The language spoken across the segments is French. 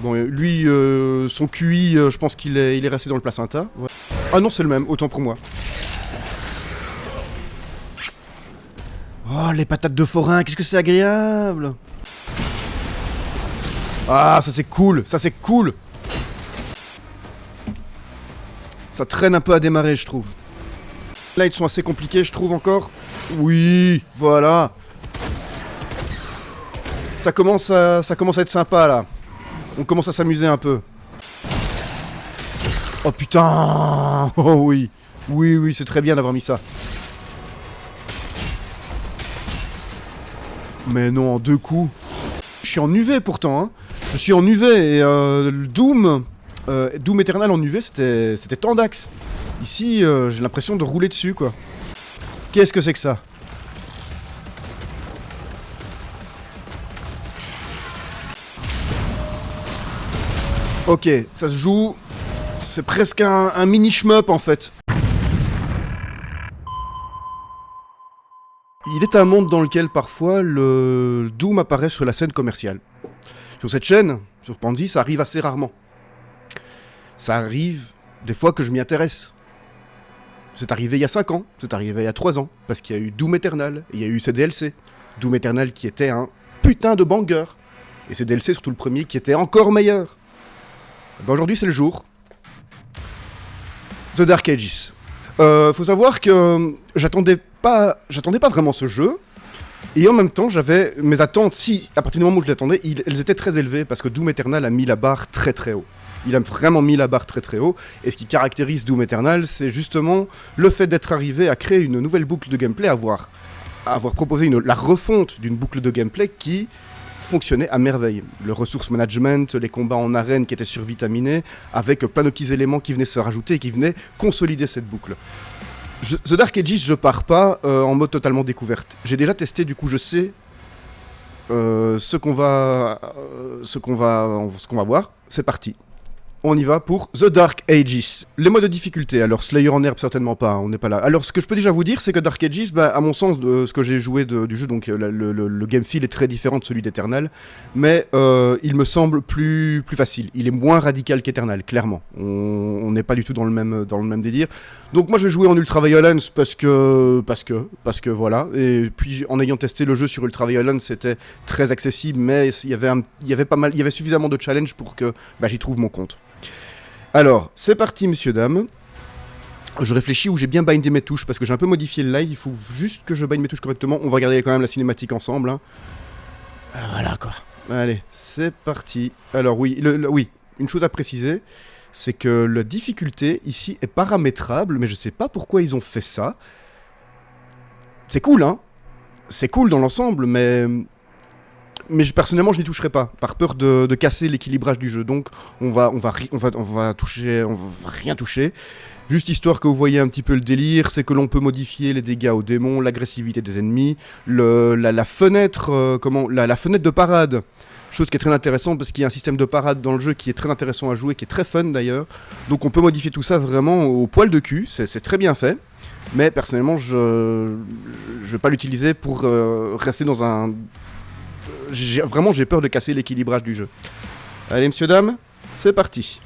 Bon, lui, son QI, je pense qu'il est resté dans le placenta. Ouais. Ah non, c'est le même, autant pour moi. Oh, les patates de forain, qu'est-ce que c'est agréable! Ah, ça c'est cool, ça c'est cool! Ça traîne un peu à démarrer, je trouve. Là, ils sont assez compliqués, je trouve encore. Oui, voilà. Ça commence à être sympa, là. On commence à s'amuser un peu. Oh putain! Oh oui. Oui, oui, c'est très bien d'avoir mis ça. Mais non, en 2 coups. Je suis en UV pourtant, hein. Je suis en UV et Doom Eternal en UV, c'était tendax. Ici, j'ai l'impression de rouler dessus, quoi. Qu'est-ce que c'est que ça? Ok, ça se joue... C'est presque un mini shmup, en fait. Il est un monde dans lequel, parfois, le Doom apparaît sur la scène commerciale. Sur cette chaîne, sur Pandy, ça arrive assez rarement. Ça arrive des fois que je m'y intéresse. C'est arrivé il y a 5 ans, c'est arrivé il y a 3 ans, parce qu'il y a eu Doom Eternal, et il y a eu ses DLC. Doom Eternal qui était un putain de banger, et ses DLC, surtout le premier, qui était encore meilleur. Ben aujourd'hui, c'est le jour. The Dark Ages. Faut savoir que j'attendais pas vraiment ce jeu, et en même temps, j'avais mes attentes, si, à partir du moment où je l'attendais, elles étaient très élevées, parce que Doom Eternal a mis la barre très très haut. Il a vraiment mis la barre très très haut, et ce qui caractérise Doom Eternal, c'est justement le fait d'être arrivé à créer une nouvelle boucle de gameplay, avoir proposé la refonte d'une boucle de gameplay qui fonctionnait à merveille. Le resource management, les combats en arène qui étaient survitaminés, avec plein de petits éléments qui venaient se rajouter et qui venaient consolider cette boucle. The Dark Ages, je pars pas en mode totalement découverte. J'ai déjà testé, du coup je sais ce qu'on va voir. C'est parti. On y va pour The Dark Ages. Les modes de difficulté, alors Slayer en herbe certainement pas, hein, on n'est pas là. Alors ce que je peux déjà vous dire, c'est que Dark Ages, à mon sens, ce que j'ai joué du jeu, donc le game feel est très différent de celui d'Eternal, mais il me semble plus facile. Il est moins radical qu'Eternal, clairement. On n'est pas du tout dans le même délire. Donc moi je vais jouer en Ultra Violence parce que voilà. Et puis en ayant testé le jeu sur Ultra Violence, c'était très accessible, mais il y avait suffisamment de challenge pour que j'y trouve mon compte. Alors, c'est parti, messieurs, dames. Je réfléchis où j'ai bien bindé mes touches, parce que j'ai un peu modifié le live, il faut juste que je binde mes touches correctement. On va regarder quand même la cinématique ensemble. Hein. Voilà, quoi. Allez, c'est parti. Alors oui, oui, une chose à préciser, c'est que la difficulté, ici, est paramétrable, mais je sais pas pourquoi ils ont fait ça. C'est cool, hein. C'est cool dans l'ensemble, mais personnellement je n'y toucherai pas, par peur de casser l'équilibrage du jeu. Donc on va rien toucher. Juste histoire que vous voyez un petit peu le délire, c'est que l'on peut modifier les dégâts aux démons, l'agressivité des ennemis, la fenêtre, la fenêtre de parade. Chose qui est très intéressante parce qu'il y a un système de parade dans le jeu qui est très intéressant à jouer, qui est très fun d'ailleurs. Donc on peut modifier tout ça vraiment au poil de cul, c'est très bien fait. Mais personnellement je vais pas l'utiliser pour rester dans un... j'ai peur de casser l'équilibrage du jeu. Allez, messieurs, dames, c'est parti.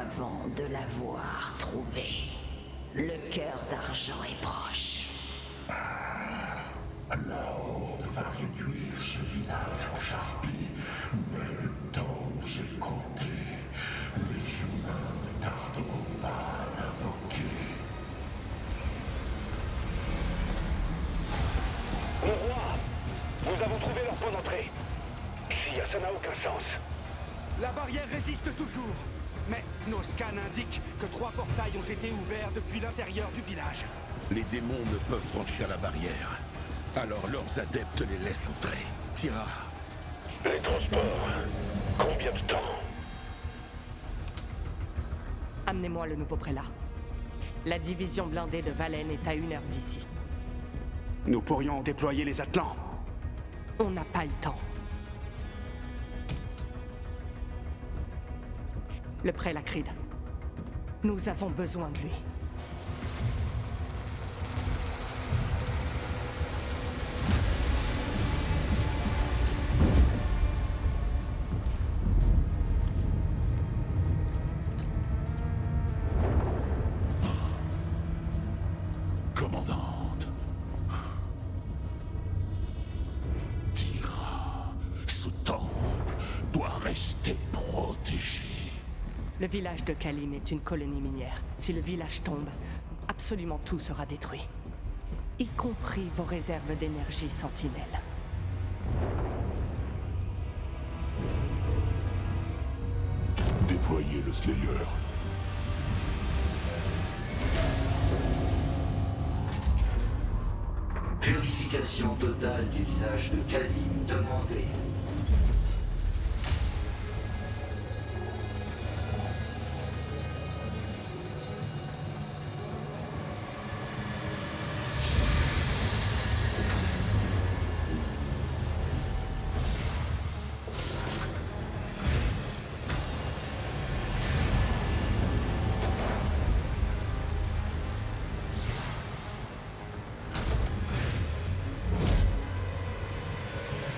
avant de l'avoir trouvé. Le cœur d'argent est proche. Alors, on va réduire ce village en charpie, mais le temps nous est compté. Les humains ne tarderont pas à l'invoquer. Mon roi, nous avons trouvé leur point d'entrée. Si, ça n'a aucun sens. La barrière résiste toujours. Mais nos scans indiquent que 3 portails ont été ouverts depuis l'intérieur du village. Les démons ne peuvent franchir la barrière. Alors leurs adeptes les laissent entrer. Tira. Les transports. Combien de temps? Amenez-moi le nouveau prélat. La division blindée de Valen est à 1 heure d'ici. Nous pourrions déployer les Atlants. On n'a pas le temps. Le prélat Creed. Nous avons besoin de lui. Commandante. Tira, ce temple doit rester protégé. Le village de Kalim est une colonie minière. Si le village tombe, absolument tout sera détruit. Y compris vos réserves d'énergie sentinelle. Déployez le Slayer. Purification totale du village de Kalim demandée.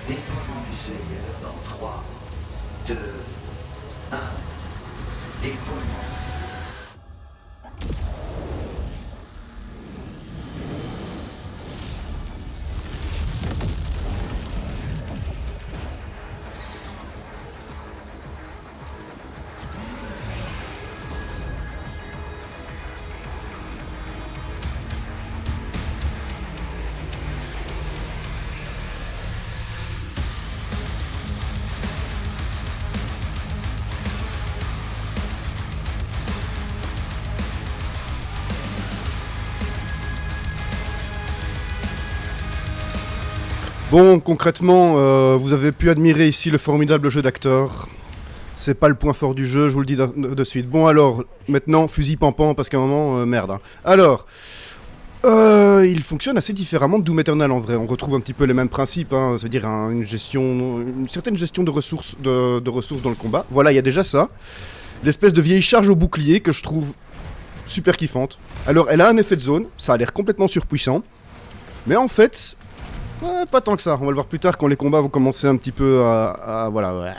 Déploiement du Slayer dans 3, 2, 1. Déploiement. Bon, concrètement, vous avez pu admirer ici le formidable jeu d'acteur. C'est pas le point fort du jeu, je vous le dis de suite. Bon alors, maintenant, fusil pampan, parce qu'à un moment, merde. Hein. Alors, il fonctionne assez différemment de Doom Eternal en vrai. On retrouve un petit peu les mêmes principes, hein, c'est-à-dire une certaine gestion de ressources, de ressources dans le combat. Voilà, il y a déjà ça. L'espèce de vieille charge au bouclier que je trouve super kiffante. Alors, elle a un effet de zone, ça a l'air complètement surpuissant. Mais en fait... Ouais, pas tant que ça, on va le voir plus tard quand les combats vont commencer un petit peu voilà,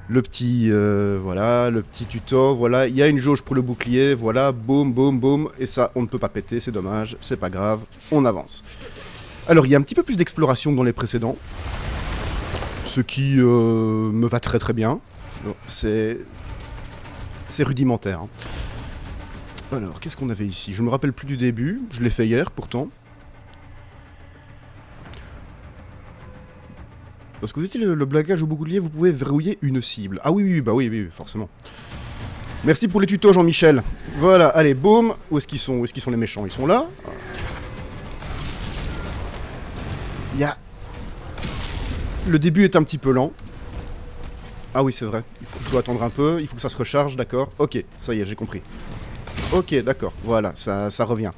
le petit, voilà, le petit tuto, voilà, il y a une jauge pour le bouclier, voilà, boum, boum, boum, et ça, on ne peut pas péter, c'est dommage, c'est pas grave, on avance. Alors, il y a un petit peu plus d'exploration dans les précédents, ce qui me va très très bien, c'est rudimentaire. Hein. Alors, qu'est-ce qu'on avait ici? Je me rappelle plus du début, je l'ai fait hier pourtant. Lorsque vous utilisez le blocage au bouclier, vous pouvez verrouiller une cible. Ah oui, oui, bah oui, forcément. Merci pour les tutos, Jean-Michel. Voilà, allez, boum. Où est-ce qu'ils sont? Où est-ce qu'ils sont les méchants? Ils sont là. Le début est un petit peu lent. Ah oui, c'est vrai. Je dois attendre un peu. Il faut que ça se recharge, d'accord. Ok, ça y est, j'ai compris. Ok, d'accord. Voilà, ça revient.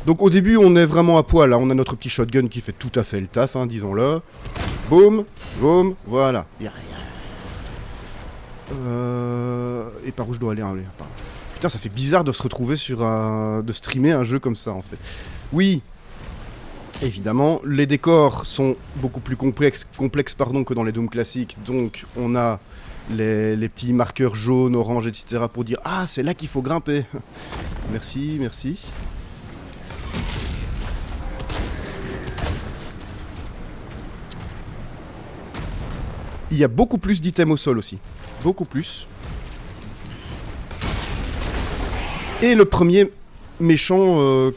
Donc au début, on est vraiment à poil. Là. On a notre petit shotgun qui fait tout à fait le taf, hein, disons-le. Boum, boum, voilà. Et par où je dois aller, Putain, ça fait bizarre de se retrouver sur de streamer un jeu comme ça, en fait. Oui. Évidemment, les décors sont beaucoup plus complexes que dans les Doom classiques, donc on a les petits marqueurs jaunes, orange, etc. pour dire « Ah, c'est là qu'il faut grimper !» Merci, merci. Il y a beaucoup plus d'items au sol aussi. Beaucoup plus. Et le premier méchant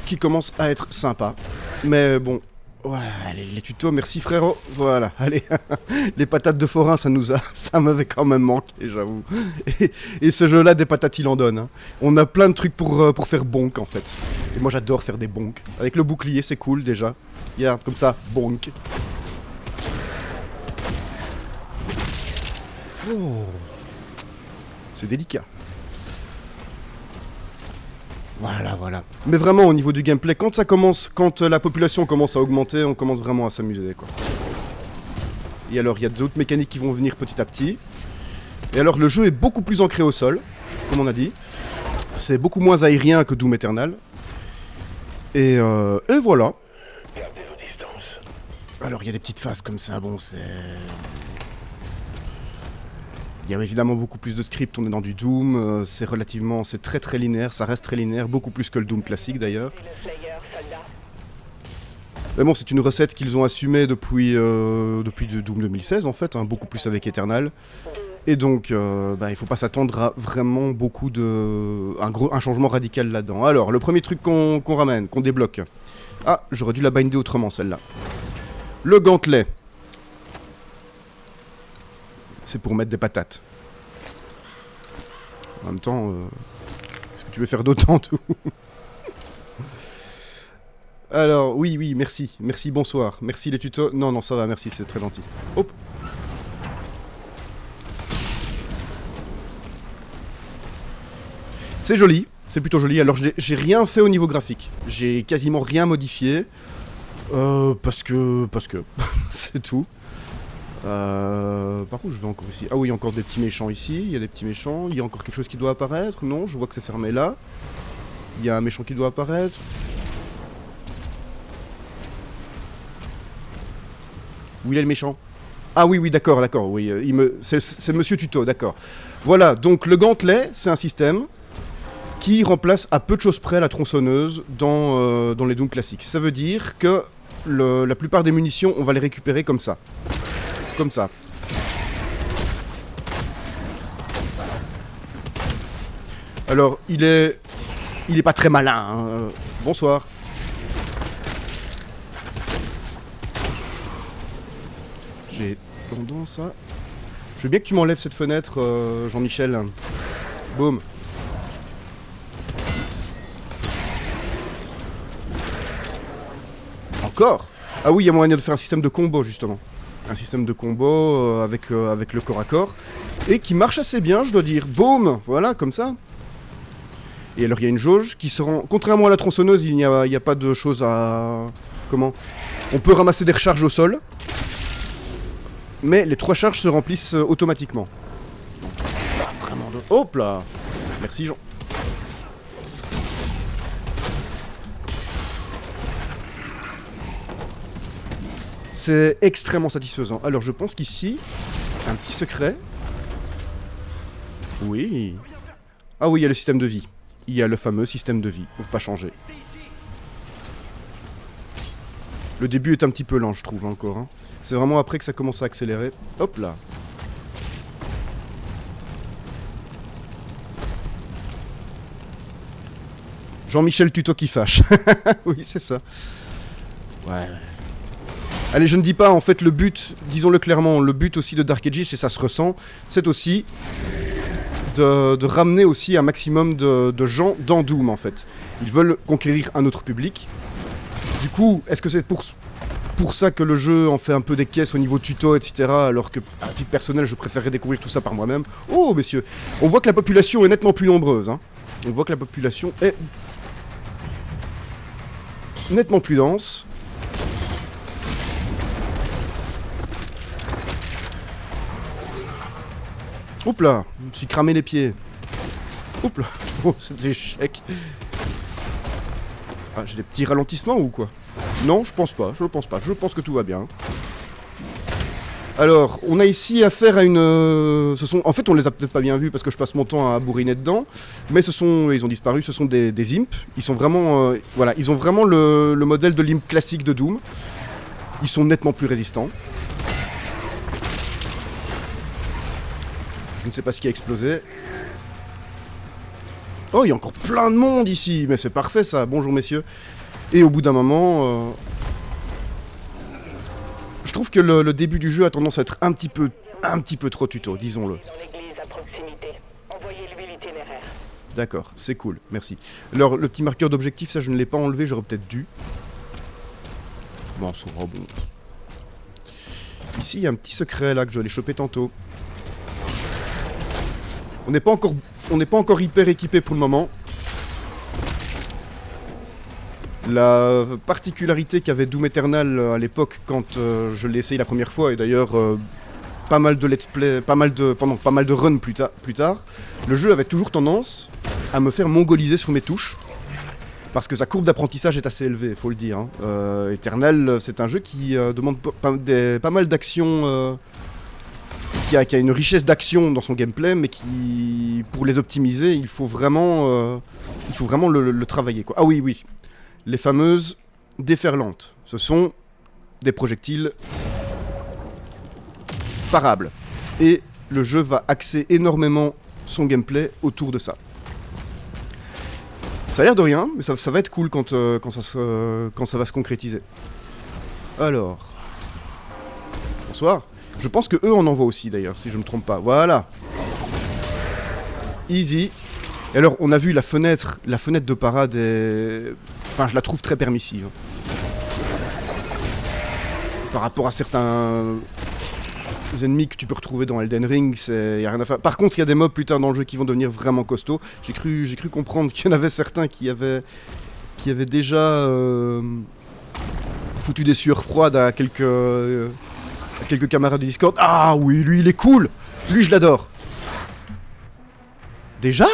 qui commence à être sympa. Mais bon, ouais, les tutos, merci frérot. Voilà, allez. Les patates de forain, ça m'avait quand même manqué, j'avoue. Et ce jeu-là, des patates, il en donne. Hein. On a plein de trucs pour faire bonk, en fait. Et moi, j'adore faire des bonks. Avec le bouclier, c'est cool, déjà. Regarde, comme ça, bonk. Oh. C'est délicat. Voilà, voilà. Mais vraiment, au niveau du gameplay, quand la population commence à augmenter, on commence vraiment à s'amuser, quoi. Et alors, il y a d'autres mécaniques qui vont venir petit à petit. Et alors, le jeu est beaucoup plus ancré au sol, comme on a dit. C'est beaucoup moins aérien que Doom Eternal. Et voilà. Gardez vos distances. Alors, il y a des petites phases comme ça, bon, c'est... Il y a évidemment beaucoup plus de scripts, on est dans du Doom, c'est très très linéaire, ça reste très linéaire, beaucoup plus que le Doom classique d'ailleurs. Mais bon, c'est une recette qu'ils ont assumée depuis Doom 2016 en fait, hein, beaucoup plus avec Eternal. Et donc, il faut pas s'attendre à vraiment beaucoup un changement radical là-dedans. Alors, le premier truc qu'on ramène, qu'on débloque. Ah, j'aurais dû la binder autrement celle-là. Le gantelet. C'est pour mettre des patates. En même temps, est-ce que tu veux faire d'autant tout? Alors, oui, merci. Merci, bonsoir. Merci les tutos. Non, ça va, merci, c'est très gentil. Hop. C'est joli, c'est plutôt joli. Alors, j'ai rien fait au niveau graphique. J'ai quasiment rien modifié. Parce que... c'est tout. Par contre je vais encore ici. Ah oui, il y a encore des petits méchants ici. Il y a des petits méchants. Il y a encore quelque chose qui doit apparaître. Non, je vois que c'est fermé là. Il y a un méchant qui doit apparaître. Où il est le méchant? Ah oui, d'accord. Oui, c'est Monsieur Tuto, d'accord. Voilà, donc le gantelet, c'est un système qui remplace à peu de choses près la tronçonneuse dans les Doom classiques. Ça veut dire que la plupart des munitions, on va les récupérer comme ça. Comme ça. Alors, il est pas très malin. Hein. Bonsoir. J'ai tendance à... Je veux bien que tu m'enlèves cette fenêtre, Jean-Michel. Boum. Encore? Ah oui, il y a moyen de faire un système de combo, justement. Un système de combo avec le corps à corps. Et qui marche assez bien, je dois dire. Boum! Voilà, comme ça. Et alors, il y a une jauge qui se rend... Contrairement à la tronçonneuse, il n'y a pas de choses à... Comment? On peut ramasser des recharges au sol. Mais les 3 charges se remplissent automatiquement. Ah, vraiment de... Hop là! Merci, Jean. C'est extrêmement satisfaisant. Alors je pense qu'ici, un petit secret. Oui. Ah oui, il y a le système de vie. Il y a le fameux système de vie. Pour pas changer. Le début est un petit peu lent, je trouve, encore. Hein. C'est vraiment après que ça commence à accélérer. Hop là. Jean-Michel Tuto qui fâche. Oui, c'est ça. Ouais. Allez, je ne dis pas, en fait, le but, disons-le clairement, le but aussi de Dark Ages, et ça se ressent, c'est aussi de ramener aussi un maximum de gens dans Doom, en fait. Ils veulent conquérir un autre public. Du coup, est-ce que c'est pour ça que le jeu en fait un peu des caisses au niveau tuto, etc. Alors que, à titre personnel, je préférerais découvrir tout ça par moi-même. Oh, messieurs, on voit que la population est nettement plus nombreuse. Hein. On voit que la population est nettement plus dense. Oups là, je me suis cramé les pieds. Oups là, oh cet échec. Ah, j'ai des petits ralentissements ou quoi? Non, je pense pas, je pense pas. Je pense que tout va bien. Alors, on a ici affaire à une... En fait, on les a peut-être pas bien vus parce que je passe mon temps à bourriner dedans. Mais ils ont disparu, ce sont des imps. Ils sont vraiment... voilà, ils ont vraiment le modèle de l'imp classique de Doom. Ils sont nettement plus résistants. Je ne sais pas ce qui a explosé. Oh, il y a encore plein de monde ici. Mais c'est parfait ça, bonjour messieurs. Et au bout d'un moment... Je trouve que le début du jeu a tendance à être un petit peu trop tuto, disons-le. Dans l'église à proximité. Envoyez-lui l'itinéraire. D'accord, c'est cool, merci. Alors, le petit marqueur d'objectif, ça je ne l'ai pas enlevé, j'aurais peut-être dû. Bon, ça va, bon. Ici, il y a un petit secret là que je vais aller choper tantôt. On n'est pas encore hyper équipé pour le moment. La particularité qu'avait Doom Eternal à l'époque quand je l'ai essayé la première fois, et d'ailleurs pas mal de let's play, pas mal de runs plus tard, le jeu avait toujours tendance à me faire mongoliser sur mes touches, parce que sa courbe d'apprentissage est assez élevée, faut le dire. Hein. Eternal, c'est un jeu qui demande pas mal d'actions, qui a une richesse d'actions dans son gameplay, mais qui, pour les optimiser, il faut vraiment le travailler, quoi. Ah oui, oui. Les fameuses déferlantes. Ce sont des projectiles parables. Et le jeu va axer énormément son gameplay autour de ça. Ça a l'air de rien, mais ça va être cool quand ça va se concrétiser. Alors... Bonsoir. Je pense que eux en envoient aussi d'ailleurs, si je ne me trompe pas. Voilà. Easy. Et alors, on a vu la fenêtre de parade est... Enfin, je la trouve très permissive. Par rapport à certains ennemis que tu peux retrouver dans Elden Ring, y a rien à faire. Par contre, il y a des mobs plus tard dans le jeu qui vont devenir vraiment costauds. J'ai cru comprendre qu'il y en avait certains qui avaient déjà foutu des sueurs froides à quelques camarades de Discord. Ah oui, lui, il est cool. Lui, je l'adore. Déjà ?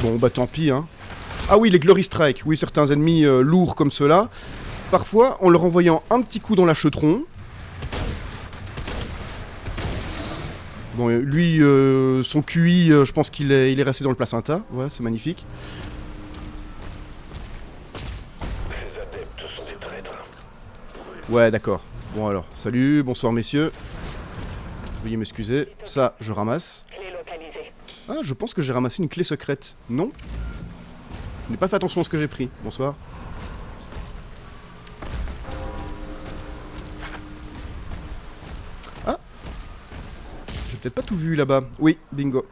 Bon, bah tant pis, hein. Ah oui, les Glory Strike. Oui, certains ennemis lourds comme ceux-là. Parfois, en leur envoyant un petit coup dans la chetron. Bon, lui, son QI, je pense qu'il est resté dans le placenta. Ouais, c'est magnifique. Ces adeptes sont des traîtres. Ouais, d'accord. Bon alors, salut, bonsoir messieurs. Veuillez m'excuser. Ça, je ramasse. Clé localisée. Ah, je pense que j'ai ramassé une clé secrète. Non ? Je n'ai pas fait attention à ce que j'ai pris. Bonsoir. Ah ! J'ai peut-être pas tout vu là-bas. Oui, bingo.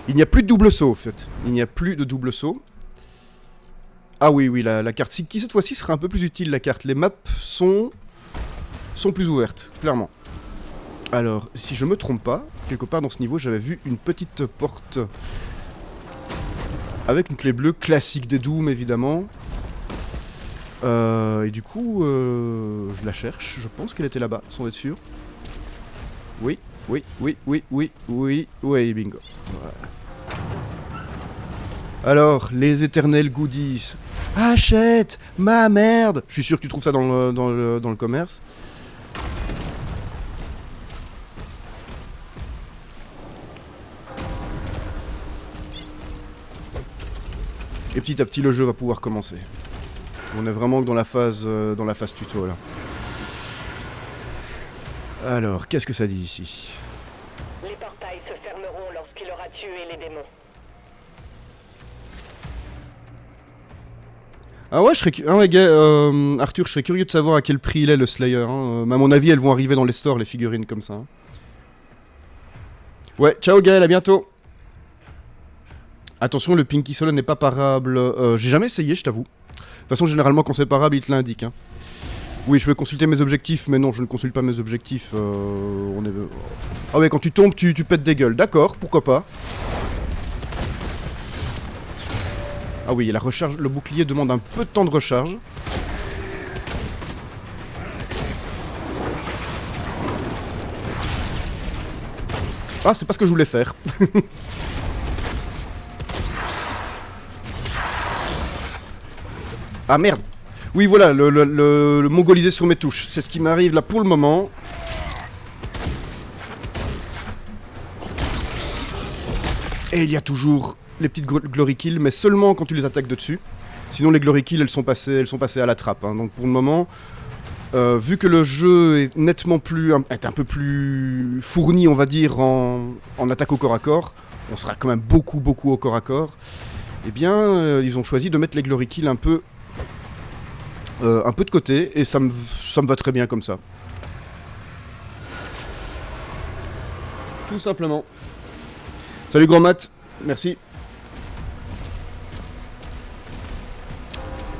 Il n'y a plus de double saut, en fait. Il n'y a plus de double saut. Ah oui, oui, la carte. Qui cette fois-ci sera un peu plus utile, la carte. Les maps sont plus ouvertes, clairement. Alors, si je me trompe pas, quelque part dans ce niveau, j'avais vu une petite porte avec une clé bleue classique des Doom, évidemment. Et du coup, je la cherche. Je pense qu'elle était là-bas, sans être sûr. Oui, oui, oui, oui, oui, oui, oui, bingo. Voilà. Alors, les éternels goodies. Achète ma merde. Je suis sûr que tu trouves ça dans le commerce. Et petit à petit, le jeu va pouvoir commencer. On est vraiment dans la phase tuto, là. Alors, qu'est-ce que ça dit ici? Les portails se fermeront lorsqu'il aura tué les démons. Ah ouais, Arthur, je serais curieux de savoir à quel prix il est, le Slayer. Hein. À mon avis, elles vont arriver dans les stores, les figurines comme ça. Hein. Ouais, ciao Gaël, à bientôt. Attention, le Pinky Solo n'est pas parable. J'ai jamais essayé, je t'avoue. De toute façon, généralement, quand c'est parable, il te l'indique. Hein. Oui, je vais consulter mes objectifs, mais non, je ne consulte pas mes objectifs. Ah ouais, quand tu tombes, tu pètes des gueules. D'accord, pourquoi pas. Ah oui, la recharge, le bouclier demande un peu de temps de recharge. Ah, c'est pas ce que je voulais faire. Ah merde. Oui, voilà, le mongolisé sur mes touches. C'est ce qui m'arrive là pour le moment. Et il y a toujours les petites glory kills, mais seulement quand tu les attaques de dessus. Sinon, les glory kills, elles sont passées à la trappe. Hein. Donc pour le moment, vu que le jeu est nettement est un peu plus fourni, on va dire, en attaque au corps à corps, on sera quand même beaucoup au corps à corps. Eh bien, ils ont choisi de mettre les glory kills un peu de côté, et ça me va très bien comme ça. Tout simplement. Salut Grand Mat, merci.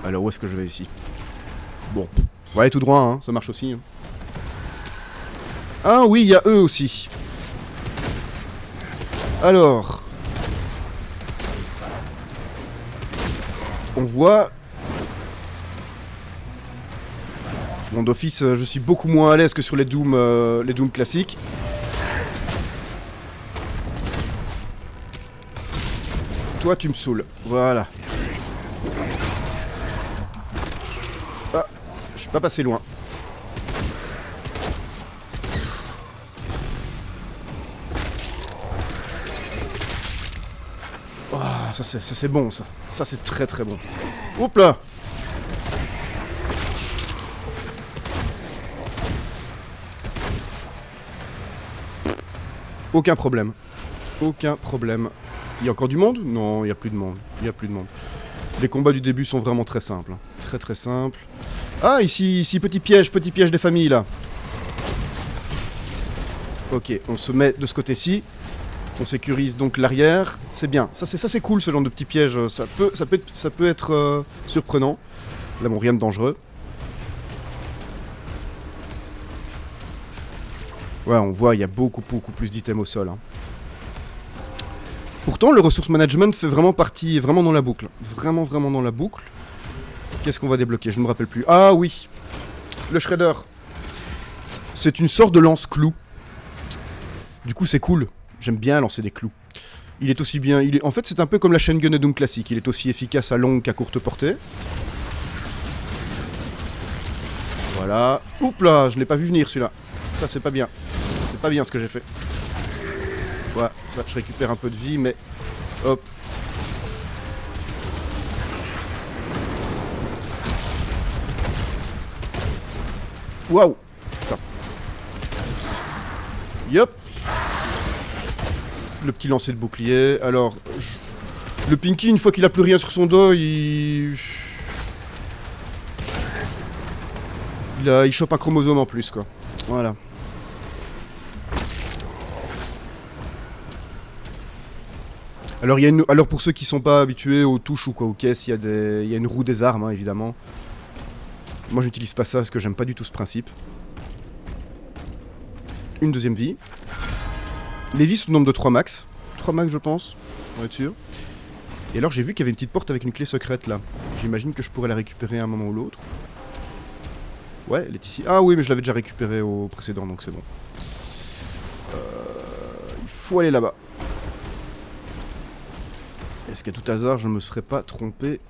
Alors où est-ce que je vais ici? Bon, ouais, tout droit, hein, ça marche aussi. Hein. Ah oui, il y a eux aussi. Alors... on voit... Bon, d'office, je suis beaucoup moins à l'aise que sur les Doom classiques. Toi, tu me saoules. Voilà. Ah, je suis pas passé loin. Oh, ça c'est bon, ça. Ça, c'est très bon. Hop là! Aucun problème. Aucun problème. Il y a encore du monde? Non, il n'y a plus de monde. Il n'y a plus de monde. Les combats du début sont vraiment très simples. Très simples. Ah, ici, petit piège des familles, là. Ok, on se met de ce côté-ci. On sécurise donc l'arrière. C'est bien. Ça c'est cool, ce genre de petit piège. Ça peut être surprenant. Là, bon, rien de dangereux. Ouais, on voit, il y a beaucoup plus d'items au sol. Hein. Pourtant, le resource management fait vraiment partie, vraiment dans la boucle. Vraiment dans la boucle. Qu'est-ce qu'on va débloquer? Je ne me rappelle plus. Ah oui, le shredder. C'est une sorte de lance-clou. Du coup, c'est cool. J'aime bien lancer des clous. Il est aussi bien... En fait, c'est un peu comme la chain gun et Doom classique. Il est aussi efficace à longue qu'à courte portée. Voilà. Oups là, je l'ai pas vu venir celui-là. Ça, c'est pas bien. C'est pas bien ce que j'ai fait. Ouais, ça, je récupère un peu de vie, mais... Hop. Waouh. Putain. Yop. Le petit lancer de bouclier. Alors, le Pinky, une fois qu'il a plus rien sur son dos, il chope un chromosome en plus, quoi. Voilà. Alors, alors pour ceux qui sont pas habitués aux touches ou quoi, aux caisses, il y a une roue des armes, hein, évidemment. Moi, j'utilise pas ça parce que j'aime pas du tout ce principe. Une deuxième vie. Les vies sont au nombre de 3 max. 3 max, je pense, pour être sûr. Et alors, j'ai vu qu'il y avait une petite porte avec une clé secrète, là. J'imagine que je pourrais la récupérer à un moment ou l'autre. Ouais, elle est ici. Ah oui, mais je l'avais déjà récupérée au précédent, donc c'est bon. Il faut aller là-bas. Est-ce qu'à tout hasard, je me serais pas trompé?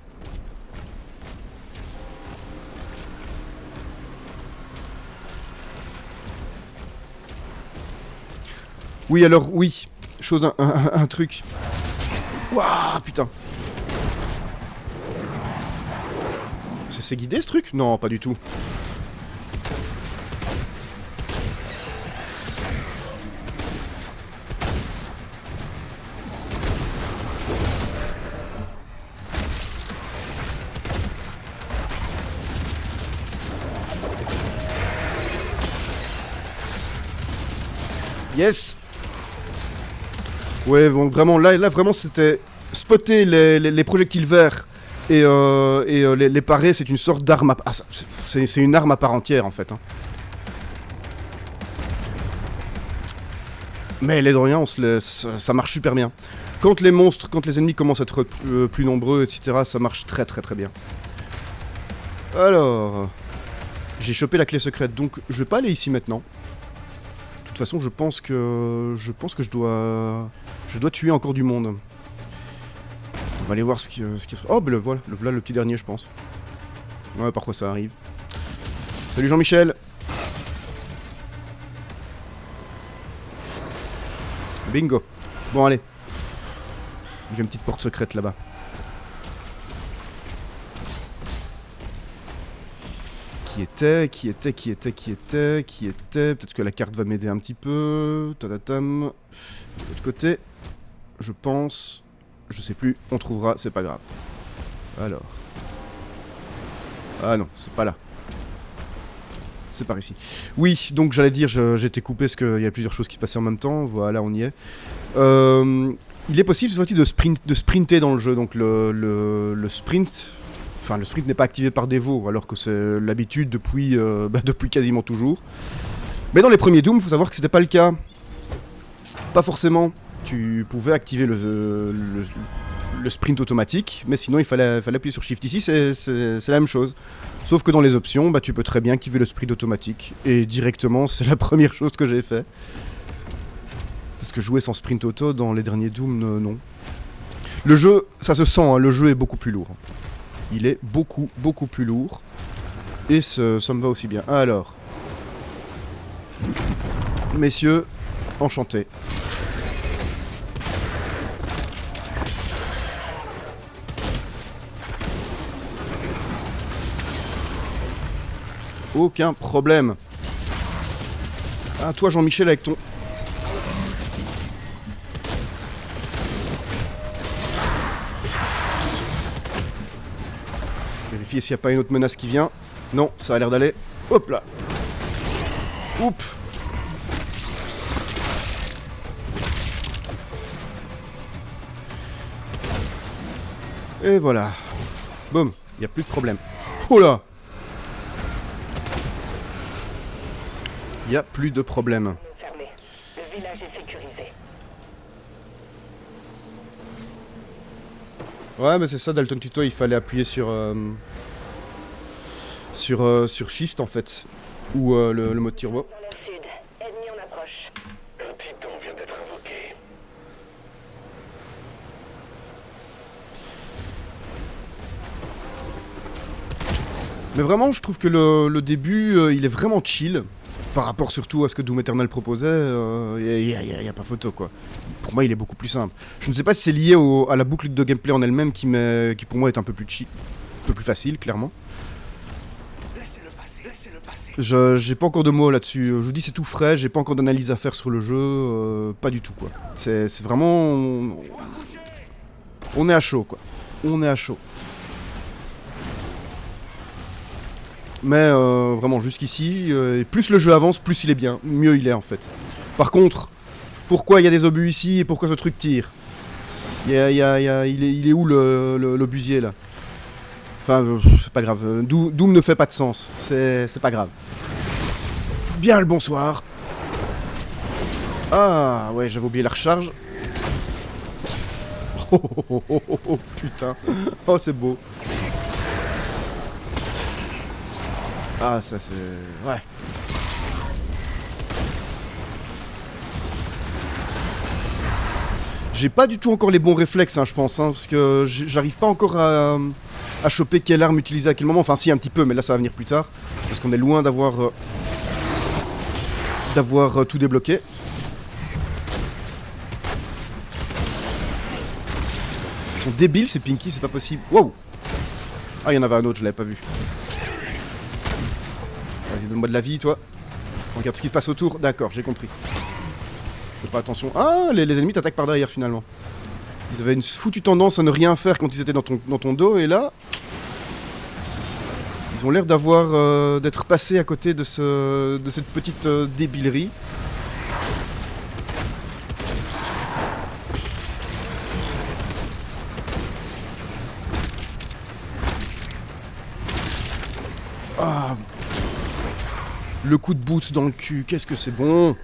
Oui, alors, oui. Chose, un truc. Waouh, putain. C'est guidé, ce truc? Non, pas du tout. Yes. Ouais, bon, vraiment, là vraiment, c'était spotter les projectiles verts et les parer, c'est une sorte d'arme à... Ah, c'est une arme à part entière, en fait. Hein. Mais les Dorians, ça marche super bien. Quand les monstres, quand les ennemis commencent à être plus nombreux, etc., ça marche très bien. Alors... J'ai chopé la clé secrète, donc je vais pas aller ici maintenant. De toute façon, je pense que je dois tuer encore du monde. On va aller voir ce qui... Oh, ben voilà le petit dernier, je pense. Ouais, parfois ça arrive. Salut Jean-Michel. Bingo. Bon, allez. Il y a une petite porte secrète là-bas. Qui était Peut-être que la carte va m'aider un petit peu. Tadatam. De l'autre côté. Je pense. Je sais plus. On trouvera, c'est pas grave. Alors. Ah non, c'est pas là. C'est par ici. Oui, donc j'allais dire, j'étais coupé parce qu'il y a plusieurs choses qui se passaient en même temps. Voilà, on y est. Il est possible, cette fois-ci, de sprinter dans le jeu. Donc le sprint... Enfin, le sprint n'est pas activé par défaut, alors que c'est l'habitude depuis quasiment toujours. Mais dans les premiers Doom, il faut savoir que c'était pas le cas. Pas forcément. Tu pouvais activer le sprint automatique, mais sinon il fallait appuyer sur Shift. Ici, c'est la même chose. Sauf que dans les options, tu peux très bien activer le sprint automatique. Et directement, c'est la première chose que j'ai fait. Parce que jouer sans sprint auto dans les derniers Doom, non. Le jeu, ça se sent, hein, le jeu est beaucoup plus lourd. Il est beaucoup plus lourd. Et ça me va aussi bien. Alors. Messieurs, enchanté. Aucun problème. Ah, toi Jean-Michel avec ton... Vérifier s'il n'y a pas une autre menace qui vient. Non, ça a l'air d'aller. Hop là. Oups. Et voilà. Boum, il n'y a plus de problème. Oh là. Il n'y a plus de problème. Fermé. Le village est sécurisé. Ouais, mais c'est ça, Dalton Tuto, il fallait appuyer sur Shift en fait. Ou le mode turbo. Dans l'air sud. Ennemi en approche. Un titan vient d'être invoqué. Mais vraiment, je trouve que le début, il est vraiment chill. Par rapport surtout à ce que Doom Eternal proposait, il n'y a pas photo quoi. Pour moi il est beaucoup plus simple. Je ne sais pas si c'est lié à la boucle de gameplay en elle-même qui pour moi est un peu plus chill, un peu plus facile clairement. Laissez-le passer. J'ai pas encore de mots là-dessus, je vous dis c'est tout frais, j'ai pas encore d'analyse à faire sur le jeu, pas du tout quoi. C'est vraiment... On est à chaud quoi, on est à chaud. Mais vraiment jusqu'ici, plus le jeu avance, plus il est bien, mieux il est en fait. Par contre, pourquoi il y a des obus ici et pourquoi ce truc tire? Il est où l'obusier là? Enfin, c'est pas grave, Doom ne fait pas de sens, c'est pas grave. Bien le bonsoir. Ah ouais, j'avais oublié la recharge. Oh putain, oh c'est beau. Ah, ça c'est... Ouais. J'ai pas du tout encore les bons réflexes, hein, je pense, hein, parce que j'arrive pas encore à choper quelle arme utiliser à quel moment. Enfin, si, un petit peu, mais là, ça va venir plus tard. Parce qu'on est loin d'avoir tout débloqué. Ils sont débiles, ces Pinky, c'est pas possible. Wow! Ah, il y en avait un autre, je l'avais pas vu. Vas-y, donne-moi de la vie, toi. Regarde ce qui se passe autour. D'accord, j'ai compris. Fais pas attention. Ah, les ennemis t'attaquent par derrière, finalement. Ils avaient une foutue tendance à ne rien faire quand ils étaient dans ton dos, et là... Ils ont l'air d'être passés à côté de cette petite débilerie. Ah... Le coup de boot dans le cul, qu'est-ce que c'est bon.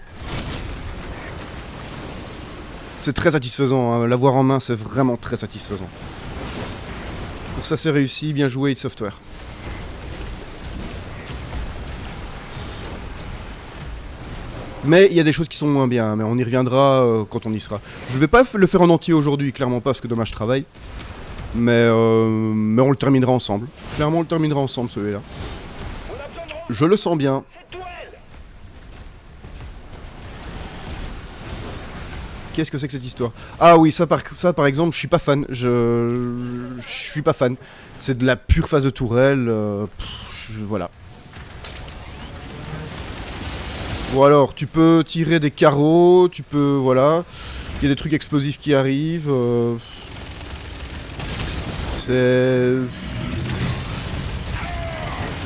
C'est très satisfaisant, hein. L'avoir en main, c'est vraiment très satisfaisant. Pour ça, c'est réussi, bien joué, id Software. Mais il y a des choses qui sont moins bien, mais on y reviendra quand on y sera. Je vais pas le faire en entier aujourd'hui, clairement pas, parce que dommage travail. Mais on le terminera ensemble. Clairement, on le terminera ensemble, celui-là. Je le sens bien. Qu'est-ce que c'est que cette histoire? Ah oui, ça par exemple, je suis pas fan. Je suis pas fan. C'est de la pure phase de tourelle. Voilà. Bon alors, tu peux tirer des carreaux, tu peux... Voilà. Il y a des trucs explosifs qui arrivent. C'est...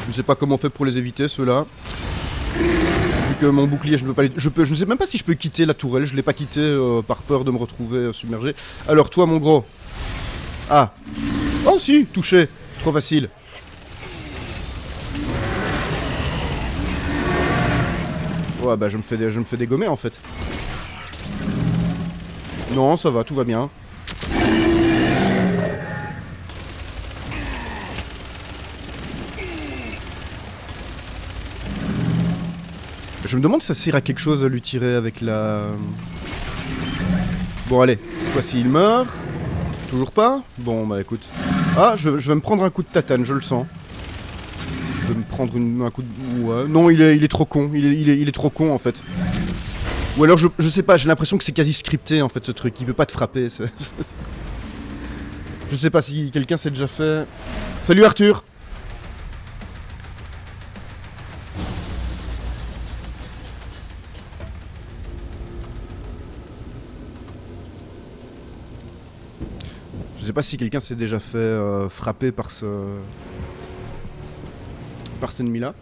Je ne sais pas comment on fait pour les éviter, ceux-là. Vu que mon bouclier, je ne peux pas les... je ne sais même pas si je peux quitter la tourelle. Je ne l'ai pas quitté par peur de me retrouver submergé. Alors, toi, mon gros. Ah. Oh si, touché. Trop facile. Ouais, bah je me fais dégommer en fait. Non, ça va, tout va bien. Je me demande si ça sert à quelque chose à lui tirer avec la... Bon allez, voici il meurt. Toujours pas? Bon bah écoute. Ah, je vais me prendre un coup de tatane, je le sens. Je vais me prendre un coup de... Ouais. Non, il est trop con. Il est trop con en fait. Ou alors je sais pas, j'ai l'impression que c'est quasi scripté en fait ce truc. Il peut pas te frapper. Je sais pas si quelqu'un s'est déjà fait... Salut Arthur! Je sais pas si quelqu'un s'est déjà fait frapper par cet ennemi-là.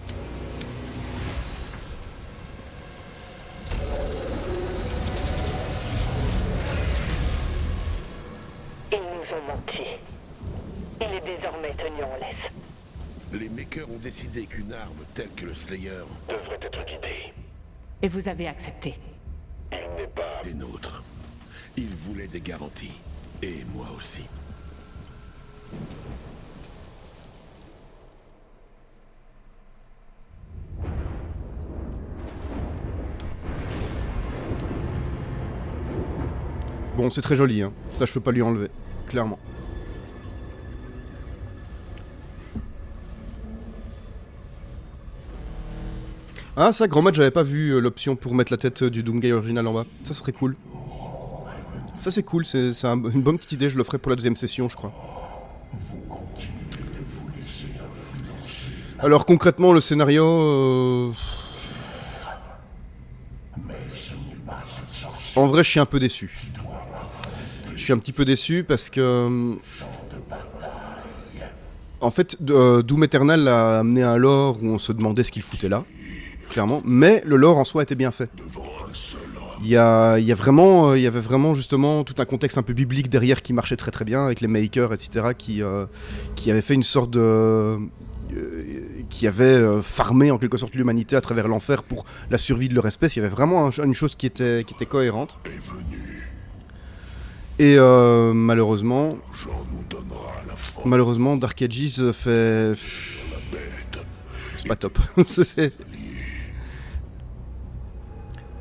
Ils nous ont menti. Il est désormais tenu en laisse. Les makers ont décidé qu'une arme telle que le Slayer Devrait être guidé. Et vous avez accepté. Il n'est pas... des nôtres. Ils voulaient des garanties. Et moi aussi. Bon, c'est très joli, hein. Ça je peux pas lui enlever, clairement. Ah ça, Grand Match, j'avais pas vu l'option pour mettre la tête du Doomguy original en bas. Ça serait cool. Ça c'est cool, c'est une bonne petite idée, je le ferai pour la deuxième session je crois. Alors concrètement le scénario... En vrai je suis un peu déçu. Je suis un petit peu déçu parce que... En fait, Doom Eternal a amené un lore où on se demandait ce qu'il foutait là, clairement, mais le lore en soi était bien fait. Il y avait vraiment justement tout un contexte un peu biblique derrière qui marchait très très bien, avec les makers, etc., qui avaient fait une sorte de... qui avait farmé en quelque sorte l'humanité à travers l'enfer pour la survie de leur espèce. Il y avait vraiment une chose qui était cohérente. Et malheureusement, Dark Ages fait... C'est pas top.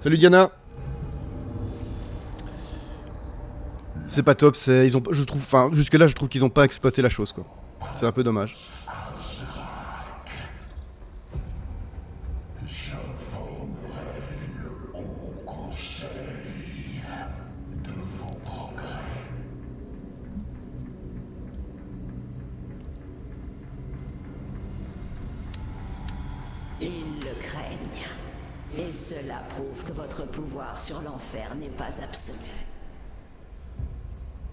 Salut Diana. C'est pas top, je trouve, enfin, jusque-là, je trouve qu'ils ont pas exploité la chose, quoi. C'est un peu dommage. Ils le craignent. Et cela prouve que votre pouvoir sur l'enfer n'est pas absolu.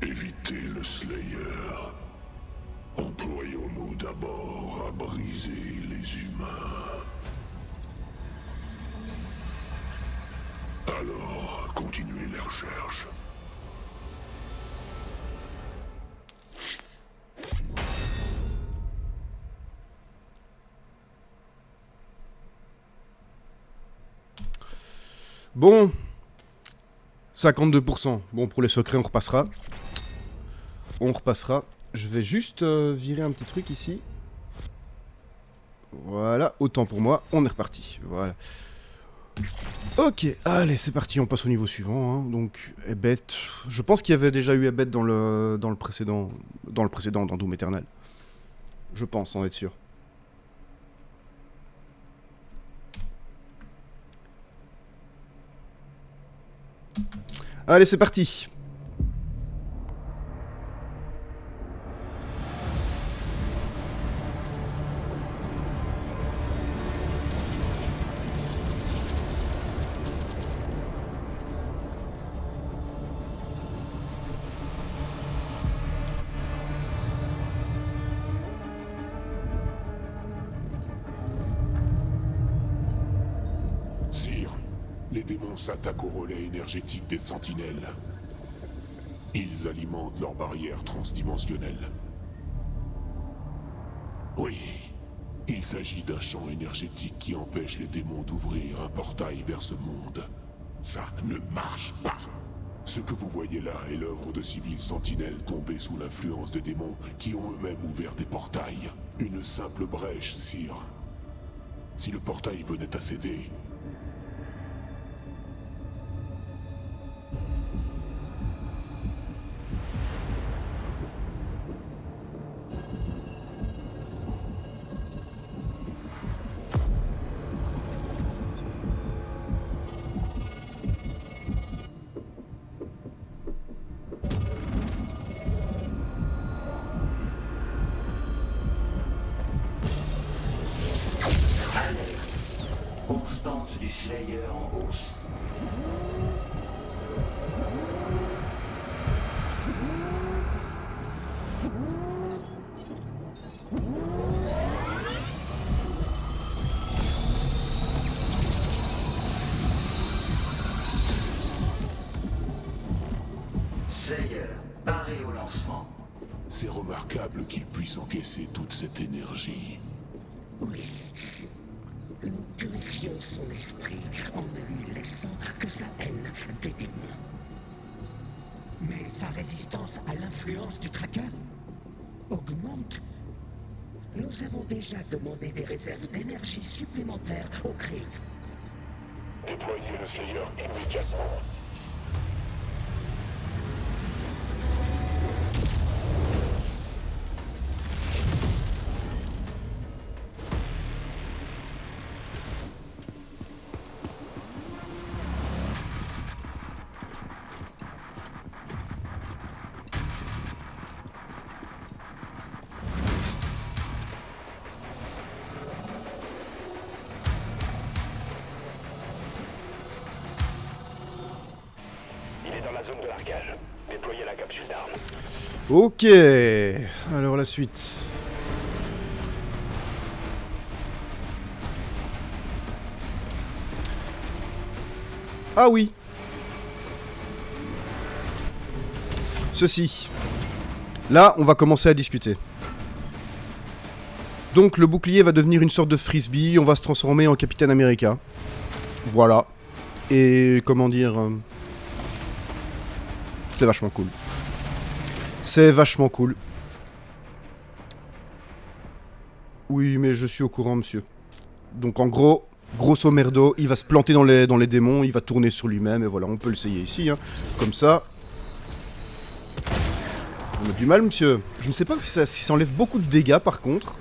Évitez le Slayer. Employons-nous d'abord à briser les humains. Alors, continuez les recherches. Bon, 52%. Bon, pour les secrets, on repassera. Je vais juste virer un petit truc ici. Voilà, autant pour moi, on est reparti. Voilà. Ok, allez, c'est parti, on passe au niveau suivant. Hein. Donc, Ebet. Je pense qu'il y avait déjà eu Ebet dans le précédent, dans Doom Eternal. Je pense, en être sûr. Allez, c'est parti. Les démons s'attaquent au relais énergétique des sentinelles. Ils alimentent leurs barrières transdimensionnelles. Oui, il s'agit d'un champ énergétique qui empêche les démons d'ouvrir un portail vers ce monde. Ça ne marche pas. Ce que vous voyez là est l'œuvre de civils sentinelles tombés sous l'influence des démons qui ont eux-mêmes ouvert des portails. Une simple brèche, sire. Si le portail venait à céder, constante du Slayer en hausse. Slayer, paré au lancement. c'est remarquable qu'il puisse encaisser toute cette énergie. Oui. Nous purifions son esprit en ne lui laissant que sa haine des démons. Mais sa résistance à l'influence du tracker augmente. Nous avons déjà demandé des réserves d'énergie supplémentaires au Krieg. Déployez le Slayer immédiatement. Zone de largage. Déployez la capsule d'armes. Ok, alors la suite. Ah oui. Ceci. Là, on va commencer à discuter. Donc le bouclier va devenir une sorte de frisbee, on va se transformer en Capitaine America. Voilà. Et comment dire... c'est vachement cool. C'est vachement cool. Oui, mais je suis au courant, monsieur. Donc en gros, grosso merdo, il va se planter dans les démons, il va tourner sur lui-même, et voilà, on peut l'essayer ici, hein. Comme ça. On a du mal, monsieur. Je ne sais pas si ça enlève beaucoup de dégâts, par contre.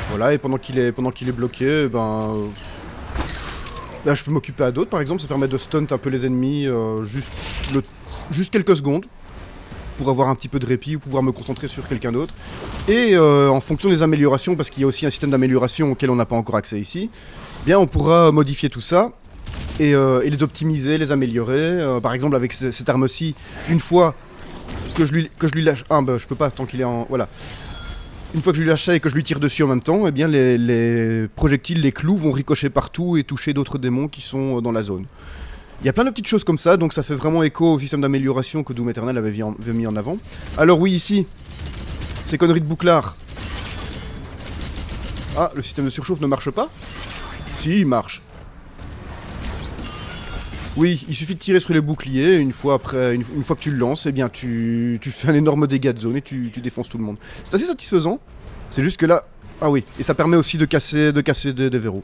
Voilà, et pendant qu'il est bloqué, ben... là, je peux m'occuper à d'autres, par exemple, ça permet de stunt un peu les ennemis juste quelques secondes, pour avoir un petit peu de répit ou pouvoir me concentrer sur quelqu'un d'autre. Et en fonction des améliorations, parce qu'il y a aussi un système d'amélioration auquel on n'a pas encore accès ici, eh bien on pourra modifier tout ça, et les optimiser, les améliorer. Par exemple, avec cette arme-ci, une fois que je lui lâche... ah bah je peux pas tant qu'il est en... voilà. Une fois que je lui lâche ça et que je lui tire dessus en même temps, eh bien les projectiles, les clous vont ricocher partout et toucher d'autres démons qui sont dans la zone. Il y a plein de petites choses comme ça, donc ça fait vraiment écho au système d'amélioration que Doom Eternal avait mis en avant. Alors oui, ici, ces conneries de bouclard. Ah, le système de surchauffe ne marche pas? Si, il marche. Oui, il suffit de tirer sur les boucliers, et une fois que tu le lances, eh bien tu fais un énorme dégât de zone et tu défonces tout le monde. C'est assez satisfaisant. C'est juste que là... Ah oui, et ça permet aussi de casser des verrous.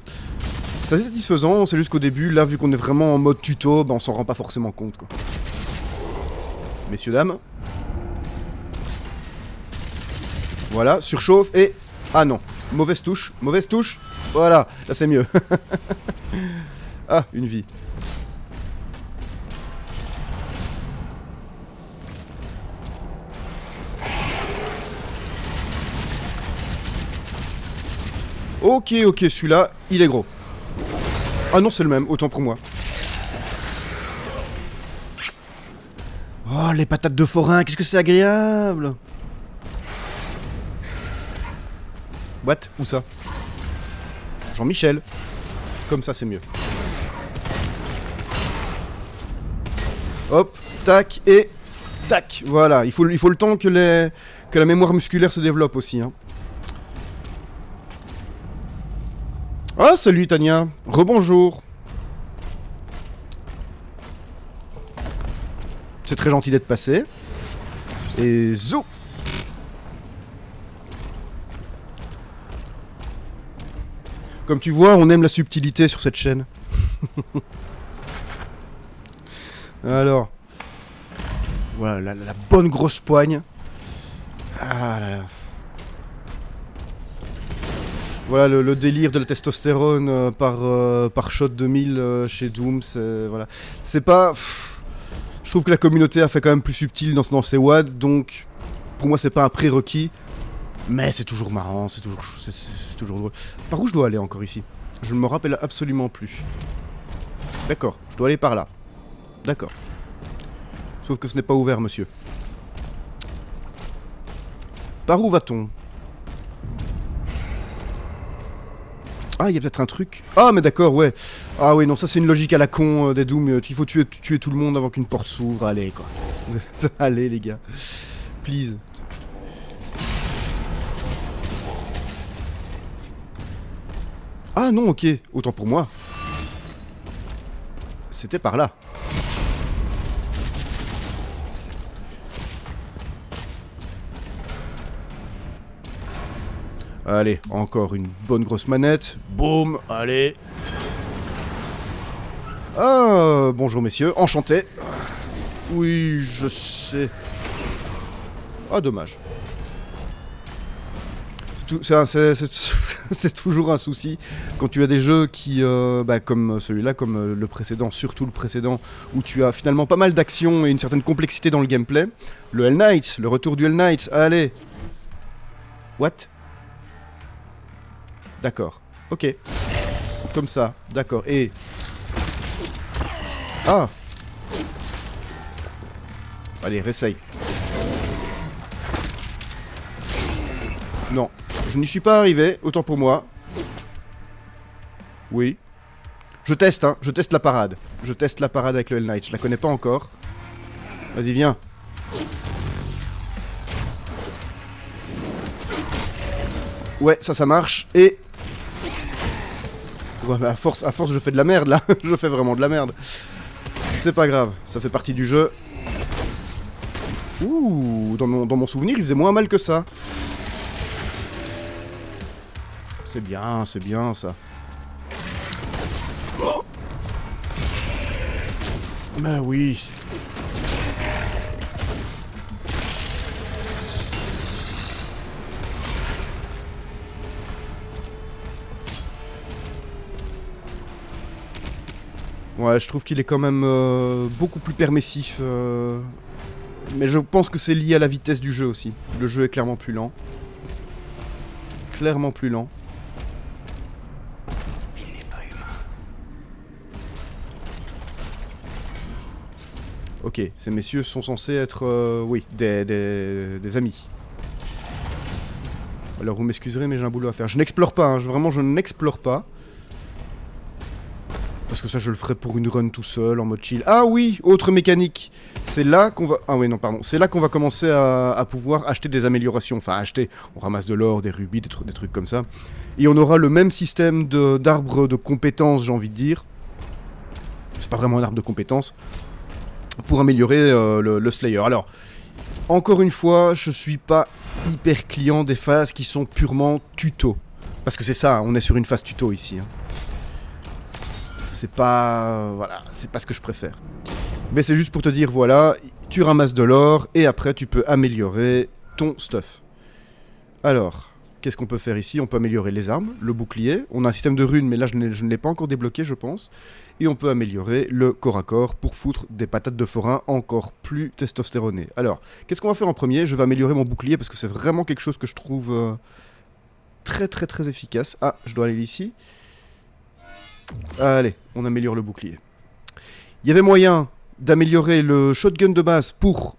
C'est assez satisfaisant, c'est juste qu'au début, là, vu qu'on est vraiment en mode tuto, bah, on s'en rend pas forcément compte, quoi. Messieurs, dames. Voilà, surchauffe et... Ah non, mauvaise touche. Voilà, là c'est mieux. Ah, une vie. Ok, celui-là, il est gros. Ah non, c'est le même, autant pour moi. Oh, les patates de forain, qu'est-ce que c'est agréable. What? Où ça? Jean-Michel. Comme ça, c'est mieux. Hop, tac, et tac. Voilà, il faut le temps que la mémoire musculaire se développe aussi, hein. Ah, salut Tania. Rebonjour. C'est très gentil d'être passé. Et zou. Comme tu vois, on aime la subtilité sur cette chaîne. Alors. Voilà, la bonne grosse poigne. Ah là là. Voilà le délire de la testostérone par shot 2000 chez Doom, voilà. C'est pas... je trouve que la communauté a fait quand même plus subtil dans ses WAD, donc pour moi c'est pas un prérequis, mais c'est toujours marrant, c'est toujours drôle. Par où je dois aller encore ici? Je ne me rappelle absolument plus. D'accord, je dois aller par là. D'accord. Sauf que ce n'est pas ouvert, monsieur. Par où va-t-on? Ah, il y a peut-être un truc. Ah, mais d'accord, ouais. Ah oui, non, ça c'est une logique à la con des Doom. Il faut tuer tout le monde avant qu'une porte s'ouvre. Allez, quoi. Allez, les gars. Please. Ah non, ok. Autant pour moi. C'était par là. Allez, encore une bonne grosse manette. Boum, allez. Ah, bonjour messieurs, enchanté. Oui, je sais. Ah, dommage. C'est toujours un souci quand tu as des jeux qui, comme celui-là, comme le précédent, surtout le précédent, où tu as finalement pas mal d'action et une certaine complexité dans le gameplay. Le Hell Knight, le retour du Hell Knight, allez. What? D'accord, ok. Comme ça, d'accord, et... Ah! Allez, réessaye. Non, je n'y suis pas arrivé, autant pour moi. Oui. Je teste, hein, je teste la parade. Je teste la parade avec le Hell Knight, je la connais pas encore. Vas-y, viens. Ouais, ça marche, et... Ouais, mais à force, je fais de la merde, là. Je fais vraiment de la merde. C'est pas grave, ça fait partie du jeu. Ouh, dans mon souvenir, il faisait moins mal que ça. C'est bien, ça. Oh, bah oui. Ouais, je trouve qu'il est quand même beaucoup plus permissif. Mais je pense que c'est lié à la vitesse du jeu aussi. Le jeu est clairement plus lent. Clairement plus lent. Ok, ces messieurs sont censés être, oui, des amis. Alors vous m'excuserez, mais j'ai un boulot à faire. Je n'explore pas, hein, vraiment je n'explore pas. Parce que ça, je le ferai pour une run tout seul, en mode chill. Ah oui, autre mécanique. C'est là qu'on va... Ah oui, non, pardon. C'est là qu'on va commencer à pouvoir acheter des améliorations. Enfin, acheter. On ramasse de l'or, des rubis, des trucs comme ça. Et on aura le même système d'arbre de compétences, j'ai envie de dire. C'est pas vraiment un arbre de compétences. Pour améliorer le Slayer. Alors, encore une fois, je suis pas hyper client des phases qui sont purement tuto. Parce que c'est ça, hein, on est sur une phase tuto ici. Hein. C'est pas... voilà, c'est pas ce que je préfère. Mais c'est juste pour te dire, voilà, tu ramasses de l'or et après tu peux améliorer ton stuff. Alors, qu'est-ce qu'on peut faire ici? On peut améliorer les armes, le bouclier. On a un système de runes, mais là je ne l'ai pas encore débloqué, je pense. Et on peut améliorer le corps à corps pour foutre des patates de forain encore plus testostéronées. Alors, qu'est-ce qu'on va faire en premier? Je vais améliorer mon bouclier parce que c'est vraiment quelque chose que je trouve très efficace. Ah, je dois aller ici. Allez, on améliore le bouclier. Il y avait moyen d'améliorer le shotgun de base pour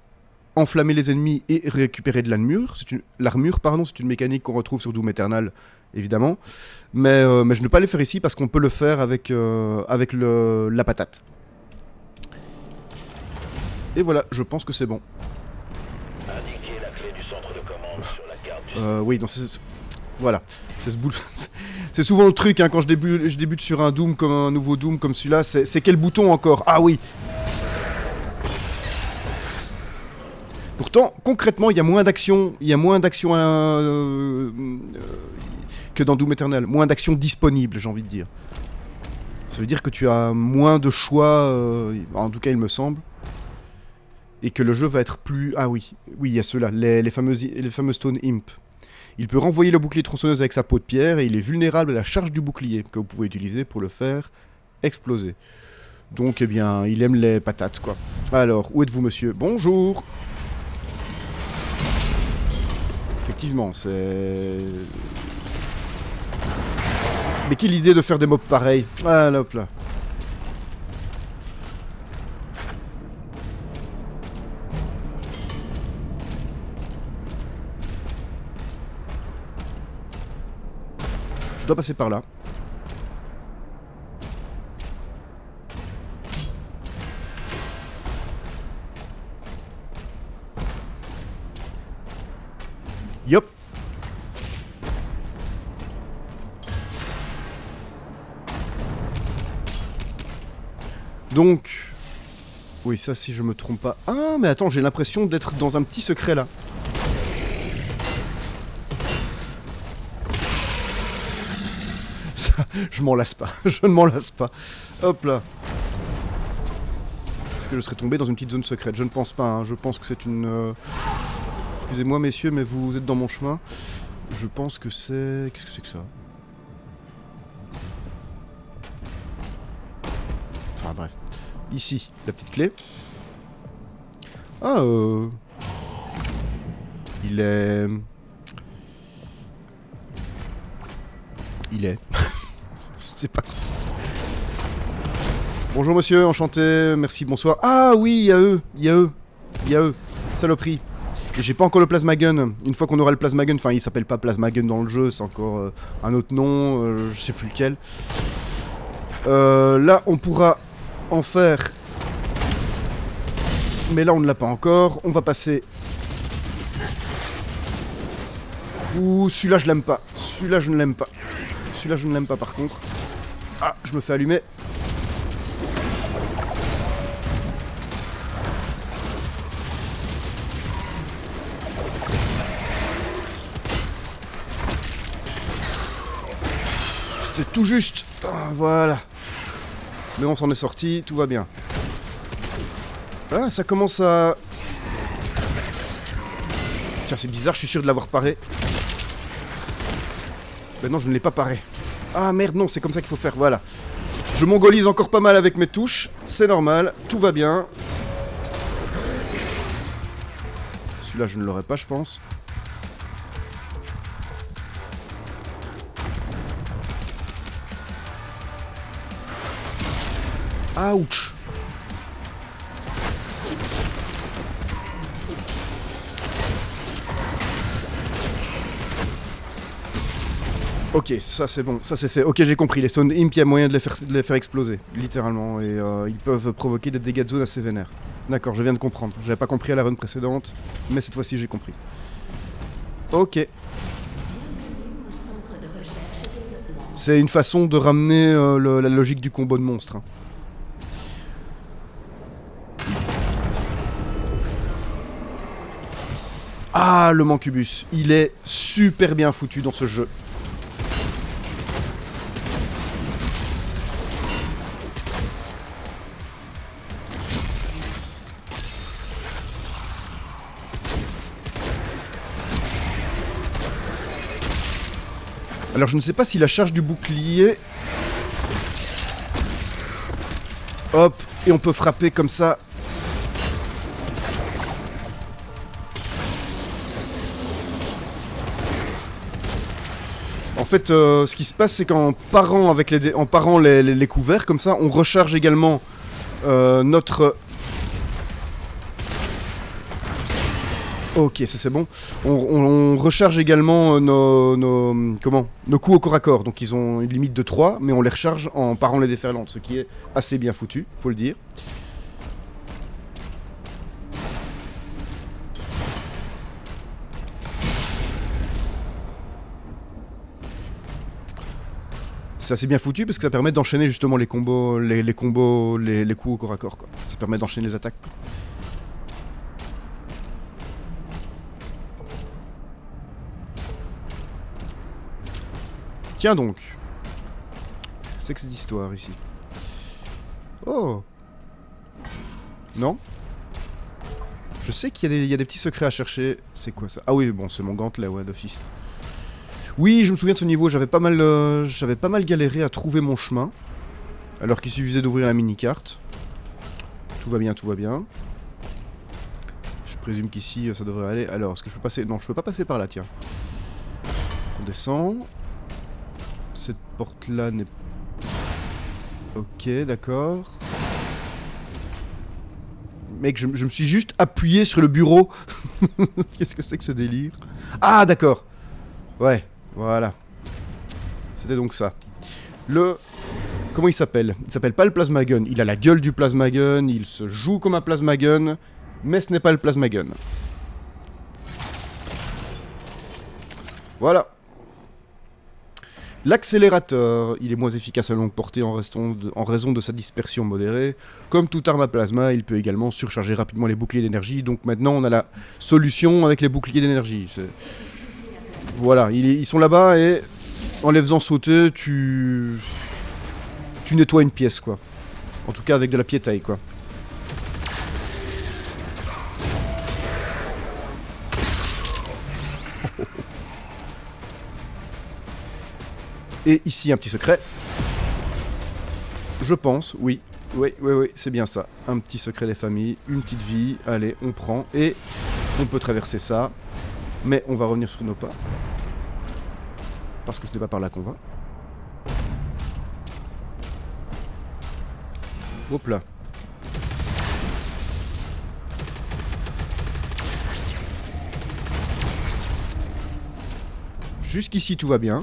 enflammer les ennemis et récupérer de l'armure. L'armure, pardon, c'est une mécanique qu'on retrouve sur Doom Eternal, évidemment. Mais je ne vais pas le faire ici parce qu'on peut le faire avec la patate. Et voilà, je pense que c'est bon. Indiquez la clé du centre de commande sur la carte. Oui, donc voilà. C'est souvent le truc, hein, quand je débute sur un Doom, comme un nouveau Doom comme celui-là, c'est quel bouton encore? Ah oui. Pourtant, concrètement, il y a moins d'action que dans Doom Eternal. Moins d'actions disponibles, j'ai envie de dire. Ça veut dire que tu as moins de choix, en tout cas il me semble. Et que le jeu va être plus... Ah oui, il y a ceux-là, les fameux Stone Imp. Il peut renvoyer le bouclier tronçonneuse avec sa peau de pierre et il est vulnérable à la charge du bouclier, que vous pouvez utiliser pour le faire exploser. Donc, eh bien, il aime les patates, quoi. Alors, où êtes-vous, monsieur? Bonjour. Effectivement, c'est... Mais quelle idée de faire des mobs pareils. Ah, là, hop là. Je dois passer par là. Yop. Donc... Oui, ça, si je me trompe pas... Ah, mais attends, j'ai l'impression d'être dans un petit secret, là. Ça, je m'en lasse pas. Je ne m'en lasse pas. Hop là. Est-ce que je serais tombé dans une petite zone secrète? Je ne pense pas, hein. Je pense que c'est une... Excusez-moi, messieurs, mais vous êtes dans mon chemin. Je pense que c'est... Qu'est-ce que c'est que ça? Enfin, bref. Ici, la petite clé. Ah, Il est... Je sais pas. Bonjour monsieur, enchanté, merci, bonsoir. Ah oui, il y a eux. Saloperie. Et j'ai pas encore le plasma gun. Une fois qu'on aura le plasma gun, enfin il s'appelle pas plasma gun dans le jeu, c'est encore un autre nom, je sais plus lequel. Là on pourra en faire. Mais là on ne l'a pas encore. On va passer. Ouh, celui-là je l'aime pas. Celui-là je ne l'aime pas. Celui-là je ne l'aime pas par contre. Ah, je me fais allumer. C'était tout juste. Ah, voilà. Mais on s'en est sorti, tout va bien. Ah, ça commence à... Tiens, c'est bizarre, je suis sûr de l'avoir paré. Ben non, je ne l'ai pas paré. Ah merde, non, c'est comme ça qu'il faut faire, voilà. Je mongolise encore pas mal avec mes touches, c'est normal, tout va bien. Celui-là, je ne l'aurai pas, je pense. Ouch. Ok, ça c'est bon, ça c'est fait. Ok, j'ai compris, les Stone Imp, il y a moyen de les faire exploser, littéralement, et ils peuvent provoquer des dégâts de zone assez vénères. D'accord, je viens de comprendre. J'avais pas compris à la run précédente, mais cette fois-ci j'ai compris. Ok. C'est une façon de ramener la logique du combo de monstres. Hein. Ah, le Mancubus. Il est super bien foutu dans ce jeu. Alors je ne sais pas si la charge du bouclier... Hop, et on peut frapper comme ça. En fait, ce qui se passe, c'est qu'en parant avec les couverts, comme ça, on recharge également notre... Ok, ça c'est bon. On recharge également nos coups au corps à corps. Donc ils ont une limite de 3, mais on les recharge en parant les déferlantes, ce qui est assez bien foutu, faut le dire. C'est assez bien foutu parce que ça permet d'enchaîner justement les combos, les coups au corps à corps, quoi. Ça permet d'enchaîner les attaques, quoi. Tiens donc. C'est que cette histoire ici. Oh. Non. Je sais qu'il y a des petits secrets à chercher. C'est quoi ça? Ah oui, bon, c'est mon gantelet, ouais, d'office. Oui, je me souviens de ce niveau, j'avais pas mal galéré à trouver mon chemin. Alors qu'il suffisait d'ouvrir la mini-carte. Tout va bien, tout va bien. Je présume qu'ici, ça devrait aller. Alors, est-ce que je peux passer? Non, je peux pas passer par là, tiens. On descend. Cette porte-là n'est... Ok, d'accord. Mec, je me suis juste appuyé sur le bureau. Qu'est-ce que c'est que ce délire? Ah, d'accord. Ouais, voilà. C'était donc ça. Comment il s'appelle? Il s'appelle pas le plasma gun. Il a la gueule du plasma gun, il se joue comme un plasma gun, mais ce n'est pas le plasma gun. Voilà. L'accélérateur, il est moins efficace à longue portée en raison de sa dispersion modérée. Comme toute arme à plasma, il peut également surcharger rapidement les boucliers d'énergie. Donc maintenant, on a la solution avec les boucliers d'énergie. Voilà, ils sont là-bas et en les faisant sauter, tu nettoies une pièce, quoi. En tout cas, avec de la piétaille, quoi. Et ici, un petit secret. Je pense, oui. Oui, c'est bien ça. Un petit secret des familles, une petite vie. Allez, on prend et on peut traverser ça. Mais on va revenir sur nos pas. Parce que ce n'est pas par là qu'on va. Hop là. Jusqu'ici, tout va bien.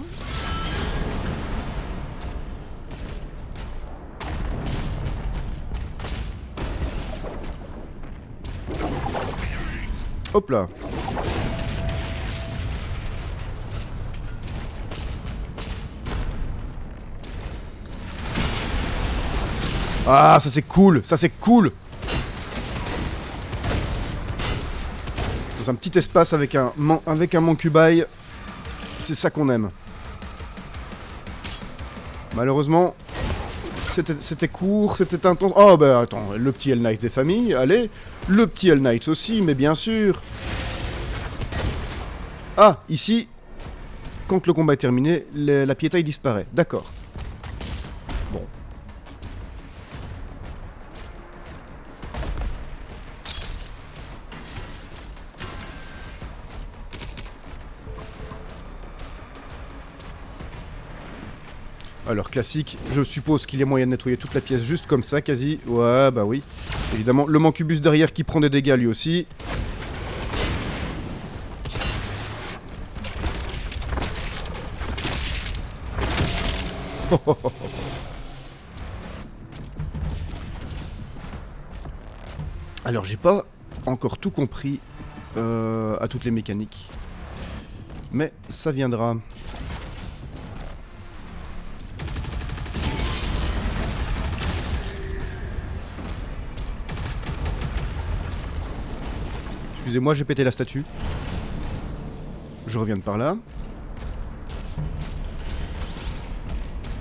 Hop là. Ah, ça c'est cool, ça c'est cool. Dans un petit espace avec un mancubail, c'est ça qu'on aime. Malheureusement, c'était court, c'était intense. Oh bah attends, le petit Hell Knight des familles, allez. Le petit Hell Knight aussi, mais bien sûr. Ah, ici, quand le combat est terminé, la piétaille disparaît. D'accord. Bon. Alors, classique, je suppose qu'il y a moyen de nettoyer toute la pièce juste comme ça, quasi. Ouais, bah oui. Évidemment, le mancubus derrière qui prend des dégâts lui aussi. Alors, j'ai pas encore tout compris à toutes les mécaniques. Mais ça viendra. Excusez-moi, j'ai pété la statue. Je reviens de par là.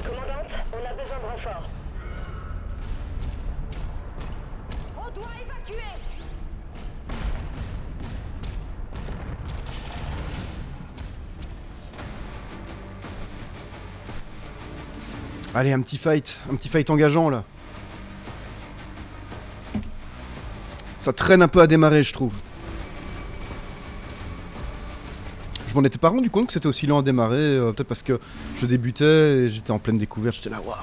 Commandante, on a besoin de renfort. On doit évacuer. Allez, un petit fight engageant là. Ça traîne un peu à démarrer, je trouve. Je m'en étais pas rendu compte que c'était aussi lent à démarrer, peut-être parce que je débutais et j'étais en pleine découverte, j'étais là, waouh.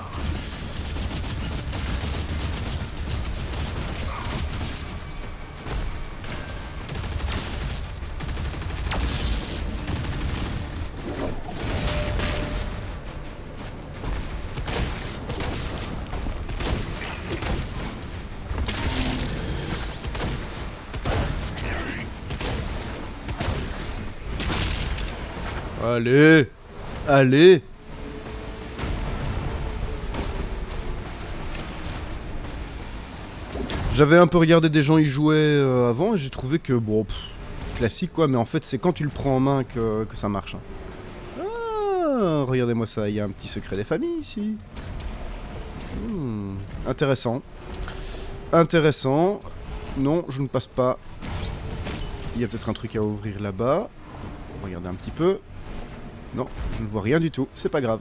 Allez, allez. J'avais un peu regardé des gens y jouer avant et j'ai trouvé que, bon, classique quoi, mais en fait c'est quand tu le prends en main que ça marche. Ah, regardez-moi ça, il y a un petit secret des familles ici. Intéressant. Intéressant. Non, je ne passe pas. Il y a peut-être un truc à ouvrir là-bas. Regardez un petit peu. Non, je ne vois rien du tout, c'est pas grave.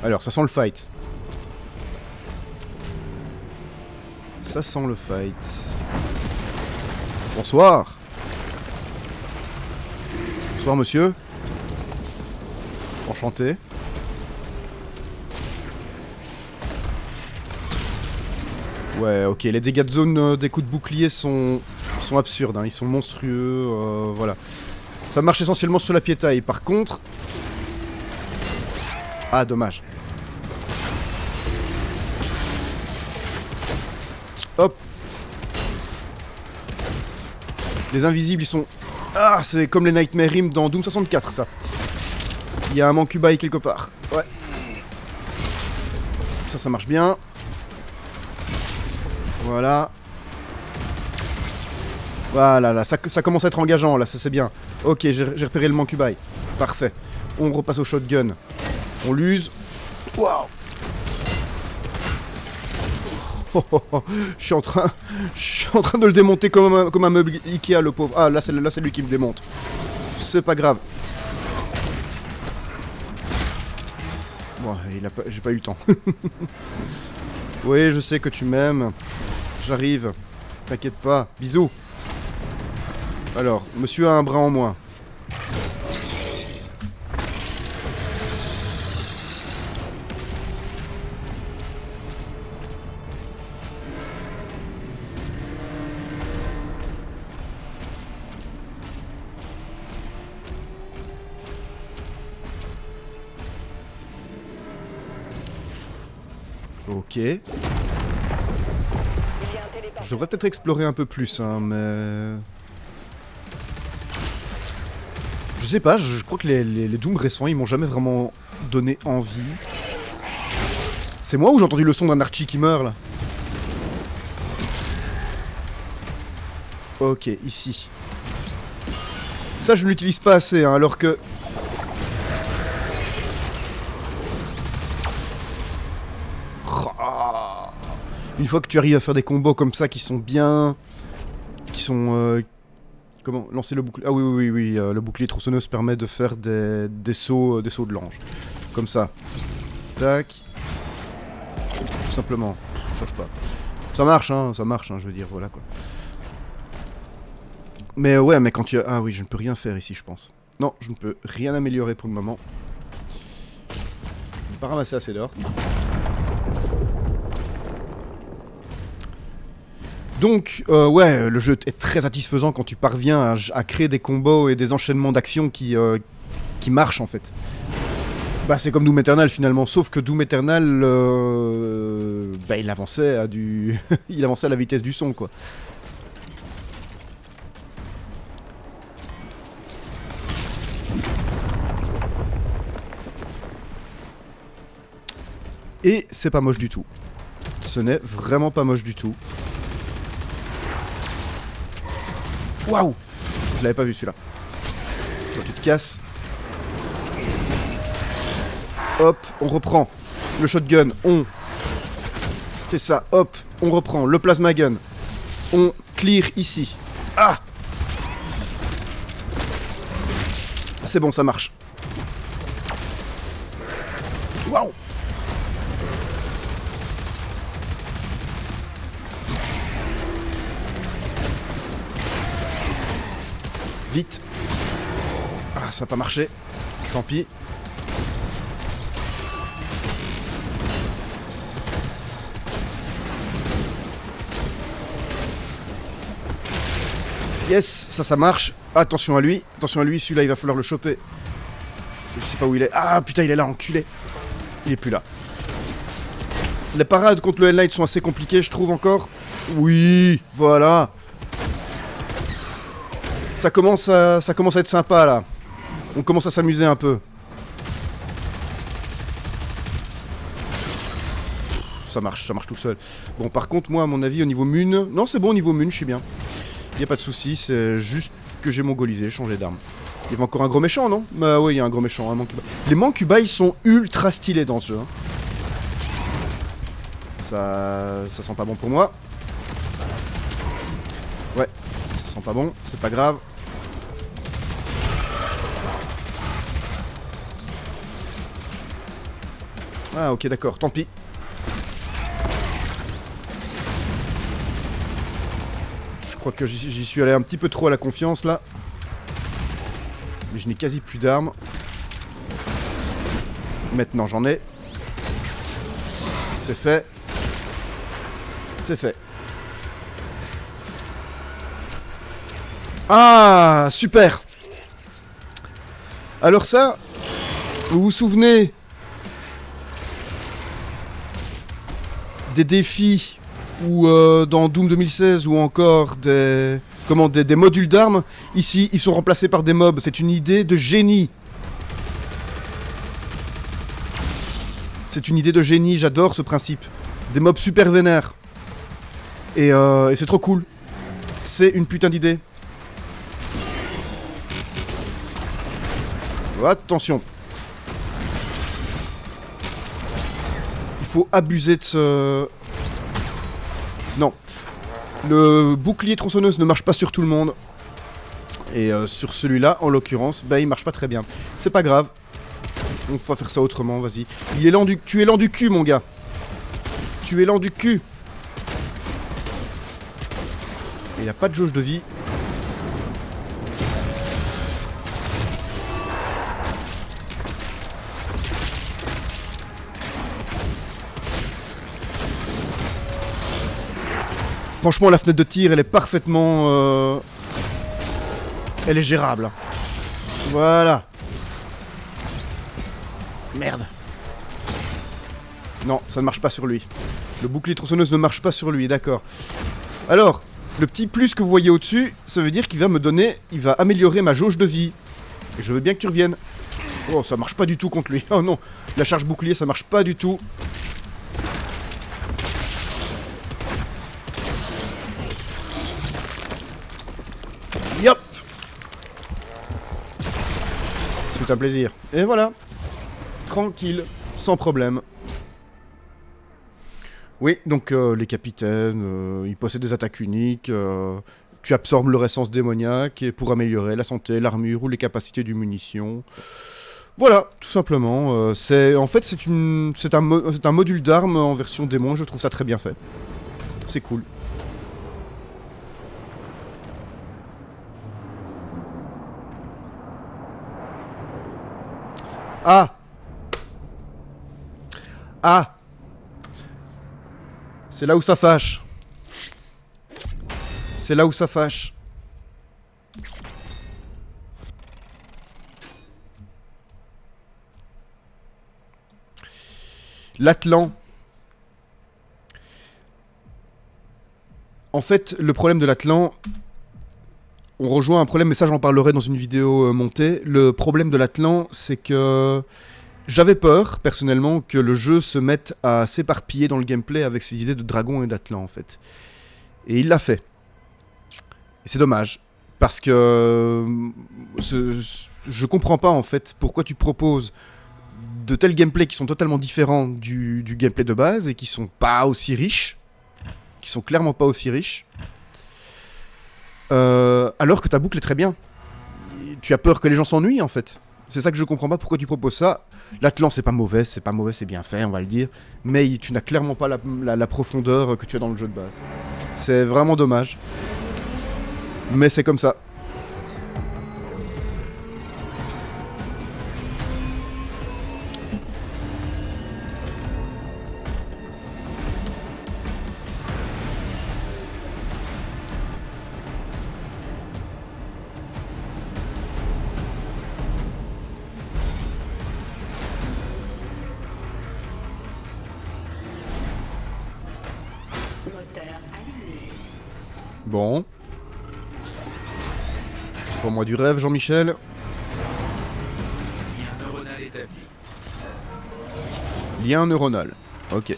Alors, ça sent le fight. Ça sent le fight. Bonsoir. Bonsoir, monsieur. Enchanté. Ouais, ok, les dégâts de zone des coups de bouclier sont absurdes, hein. Ils sont monstrueux, voilà. Ça marche essentiellement sur la piétaille. Par contre... Ah, dommage. Hop. Les invisibles, ils sont... Ah, c'est comme les Nightmare Rim dans Doom 64, ça. Il y a un Mancubaï quelque part. Ouais. Ça marche bien. Voilà. Voilà, là, ça commence à être engageant, là, ça c'est bien. Ok, j'ai repéré le Mancubaï. Parfait. On repasse au shotgun. On l'use. Waouh. Je suis en train de le démonter comme un meuble Ikea, le pauvre. Ah, là c'est lui qui me démonte. C'est pas grave. Bon, j'ai pas eu le temps. Oui, je sais que tu m'aimes. J'arrive. T'inquiète pas. Bisous. Alors, monsieur a un bras en moins. Ok. Je devrais peut-être explorer un peu plus, hein, mais... Je sais pas, je crois que les Doom récents, ils m'ont jamais vraiment donné envie. C'est moi ou j'ai entendu le son d'un Archie qui meurt, là? Ok, ici. Ça, je ne l'utilise pas assez, hein, alors que... Une fois que tu arrives à faire des combos comme ça qui sont bien... Qui sont... Comment lancer le bouclier? Ah oui, le bouclier tronçonneuse permet de faire des sauts de l'ange. Comme ça. Tac. Tout simplement. Ça change pas. Ça marche, je veux dire, voilà quoi. Mais ouais, mais quand tu as... Ah oui, je ne peux rien faire ici, je pense. Non, je ne peux rien améliorer pour le moment. Je ne peux pas ramasser assez d'or. Donc, ouais, le jeu est très satisfaisant quand tu parviens à créer des combos et des enchaînements d'actions qui marchent, en fait. Bah, c'est comme Doom Eternal, finalement, sauf que Doom Eternal, bah, il avançait à du... il avançait à la vitesse du son, quoi. Et c'est pas moche du tout. Ce n'est vraiment pas moche du tout. Waouh! Je l'avais pas vu celui-là. Toi, tu te casses. Hop, on reprend. Le shotgun, on fait ça. Hop, on reprend. Le plasma gun. On clear ici. Ah! C'est bon, ça marche. Waouh! Vite. Ah, ça n'a pas marché. Tant pis. Yes, ça marche. Attention à lui, celui-là il va falloir le choper. Je sais pas où il est. Ah putain, il est là, enculé. Il est plus là. Les parades contre le Hell Knight sont assez compliquées, je trouve encore. Oui, voilà. Ça commence à être sympa là. On commence à s'amuser un peu. Ça marche tout seul. Bon, par contre, moi, à mon avis, au niveau Mune... Non, c'est bon, au niveau Mune, je suis bien. Y a pas de souci, c'est juste que j'ai mongolisé, changé d'arme. Il y avait encore un gros méchant, non? Bah oui, il y a un gros méchant, un Mancuba. Les Mancuba, ils sont ultra stylés dans ce jeu. Hein. Ça sent pas bon pour moi. Ouais, ça sent pas bon, c'est pas grave. Ah ok, d'accord, tant pis. Je crois que j'y suis allé un petit peu trop à la confiance là. Mais je n'ai quasi plus d'armes. Maintenant j'en ai. C'est fait. C'est fait. Ah, super. Alors ça, vous vous souvenez des défis ou dans Doom 2016 ou encore des modules d'armes? Ici, ils sont remplacés par des mobs. C'est une idée de génie. C'est une idée de génie, j'adore ce principe. Des mobs super vénères. Et c'est trop cool. C'est une putain d'idée. Attention. Il faut abuser de ce... Non. Le bouclier tronçonneuse ne marche pas sur tout le monde. Et sur celui-là, en l'occurrence, bah il marche pas très bien. C'est pas grave. On va faire ça autrement, vas-y. Tu es lent du cul, mon gars. Tu es lent du cul. Il n'y a pas de jauge de vie. Franchement, la fenêtre de tir, elle est parfaitement... Elle est gérable. Voilà. Merde. Non, ça ne marche pas sur lui. Le bouclier tronçonneuse ne marche pas sur lui, d'accord. Alors, le petit plus que vous voyez au-dessus, ça veut dire qu'il va me donner... Il va améliorer ma jauge de vie. Et je veux bien que tu reviennes. Oh, ça marche pas du tout contre lui. Oh non, la charge bouclier, ça marche pas du tout. Yop. C'est un plaisir. Et voilà. Tranquille, sans problème. Oui, donc les capitaines, ils possèdent des attaques uniques. Tu absorbes leur essence démoniaque et pour améliorer la santé, l'armure ou les capacités du munition. Voilà, tout simplement. En fait, c'est un module d'armes en version démon. Je trouve ça très bien fait. C'est cool. Ah! Ah! C'est là où ça fâche. C'est là où ça fâche. L'Atlan. En fait, le problème de l'Atlan... On rejoint un problème, mais ça j'en parlerai dans une vidéo montée. Le problème de l'Atlan, c'est que... J'avais peur, personnellement, que le jeu se mette à s'éparpiller dans le gameplay avec ses idées de dragon et d'Atlan, en fait. Et il l'a fait. Et c'est dommage. Parce que... je comprends pas, en fait, pourquoi tu proposes de tels gameplays qui sont totalement différents du gameplay de base et qui sont pas aussi riches. Qui sont clairement pas aussi riches. Alors que ta boucle est très bien. Tu as peur que les gens s'ennuient, en fait. C'est ça que je comprends pas, pourquoi tu proposes ça. L'Atlan, c'est pas mauvais, c'est bien fait, on va le dire. Mais tu n'as clairement pas la profondeur que tu as dans le jeu de base. C'est vraiment dommage. Mais c'est comme ça. Bon. Pour moi du rêve, Jean-Michel. Lien neuronal établi. Lien neuronal. Ok.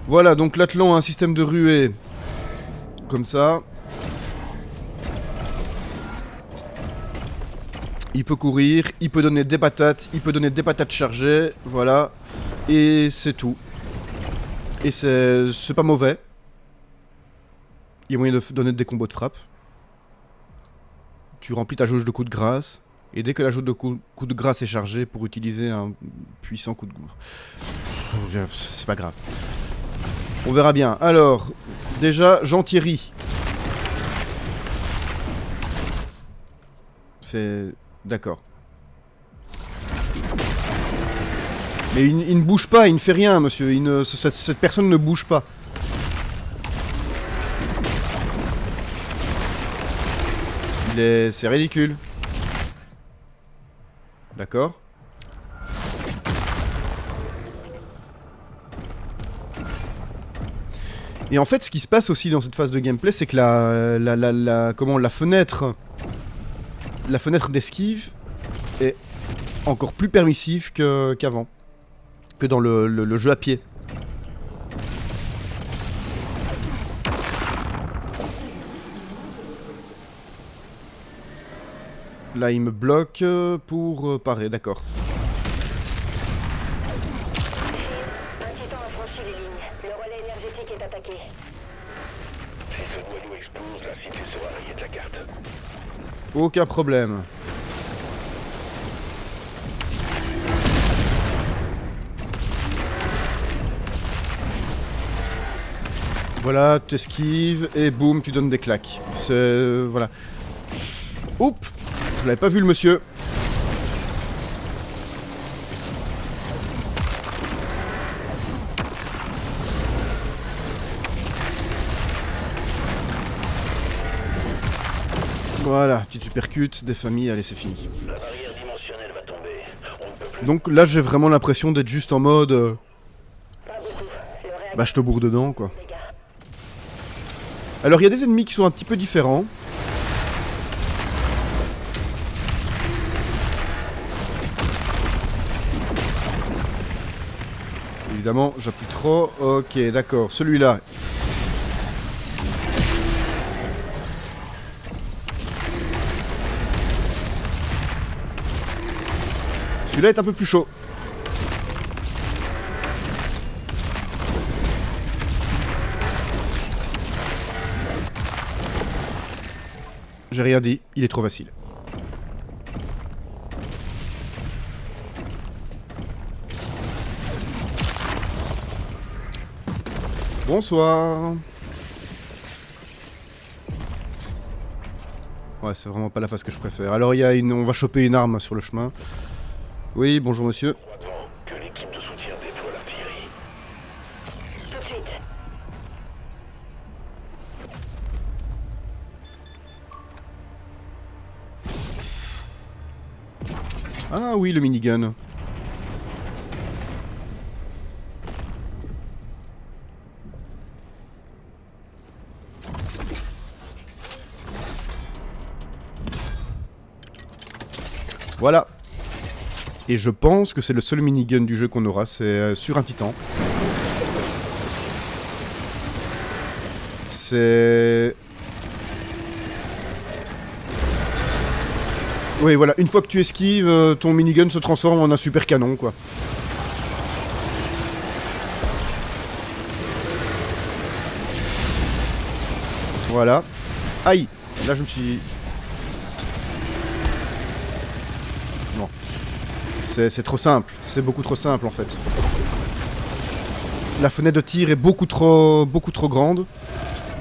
Voilà, donc l'Atlan a un système de ruée. Comme ça. Il peut courir, il peut donner des patates, il peut donner des patates chargées, voilà. Et c'est tout. Et c'est pas mauvais. Il y a moyen de donner des combos de frappe. Tu remplis ta jauge de coups de grâce. Et dès que la jauge de coups de grâce est chargée pour utiliser un puissant coup de grâce. C'est pas grave. On verra bien. Alors, déjà, Jean-Thierry. C'est... D'accord. Mais il ne bouge pas, il ne fait rien, monsieur. Cette personne ne bouge pas. C'est ridicule. D'accord. Et en fait, ce qui se passe aussi dans cette phase de gameplay, c'est que la fenêtre d'esquive est encore plus permissive qu'avant. Que dans le jeu à pied. Là, il me bloque pour parer, d'accord. Un titan a franchi les lignes. Le relais énergétique est attaqué. Si ce noyau explose, la cité sera rayée de la carte. Aucun problème. Voilà, t'esquives et boum, tu donnes des claques. C'est... voilà. Oups, je l'avais pas vu le monsieur. Voilà, petite uppercut, des familles, allez c'est fini. La barrière dimensionnelle va tomber. On ne peut plus. Donc là j'ai vraiment l'impression d'être juste en mode... Pas beaucoup. Le réacteur bah je te bourre dedans quoi. dégâts. Alors il y a des ennemis qui sont un petit peu différents. Évidemment, j'appuie trop. Ok, d'accord. Celui-là. Celui-là est un peu plus chaud. J'ai rien dit, il est trop facile. Bonsoir. Ouais, c'est vraiment pas la phase que je préfère. Alors il y a on va choper une arme sur le chemin. Oui, bonjour monsieur. Droitement, que l'équipe de soutien déploie l'artillerie. Tout de suite. Ah oui, le minigun. Voilà. Et je pense que c'est le seul minigun du jeu qu'on aura, c'est sur un titan. C'est... Oui, voilà, une fois que tu esquives, ton minigun se transforme en un super canon, quoi. Voilà. Aïe! Là, je me suis... Non. C'est trop simple. C'est beaucoup trop simple, en fait. La fenêtre de tir est beaucoup trop grande.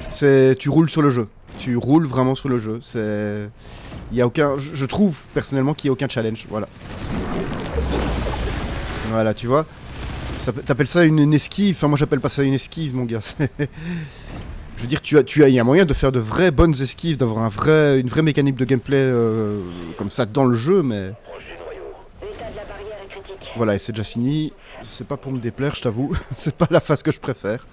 Tu roules sur le jeu. Tu roules vraiment sur le jeu. C'est... Il y a aucun... Je trouve, personnellement, qu'il n'y a aucun challenge. Voilà. Voilà, tu vois. T'appelles ça une esquive. Enfin, moi, j'appelle pas ça une esquive, mon gars. Je veux dire, il y a moyen de faire de vraies bonnes esquives, d'avoir une vraie mécanique de gameplay comme ça dans le jeu, mais... L'état de la barrière est critique. Voilà, et c'est déjà fini. C'est pas pour me déplaire, je t'avoue. C'est pas la phase que je préfère.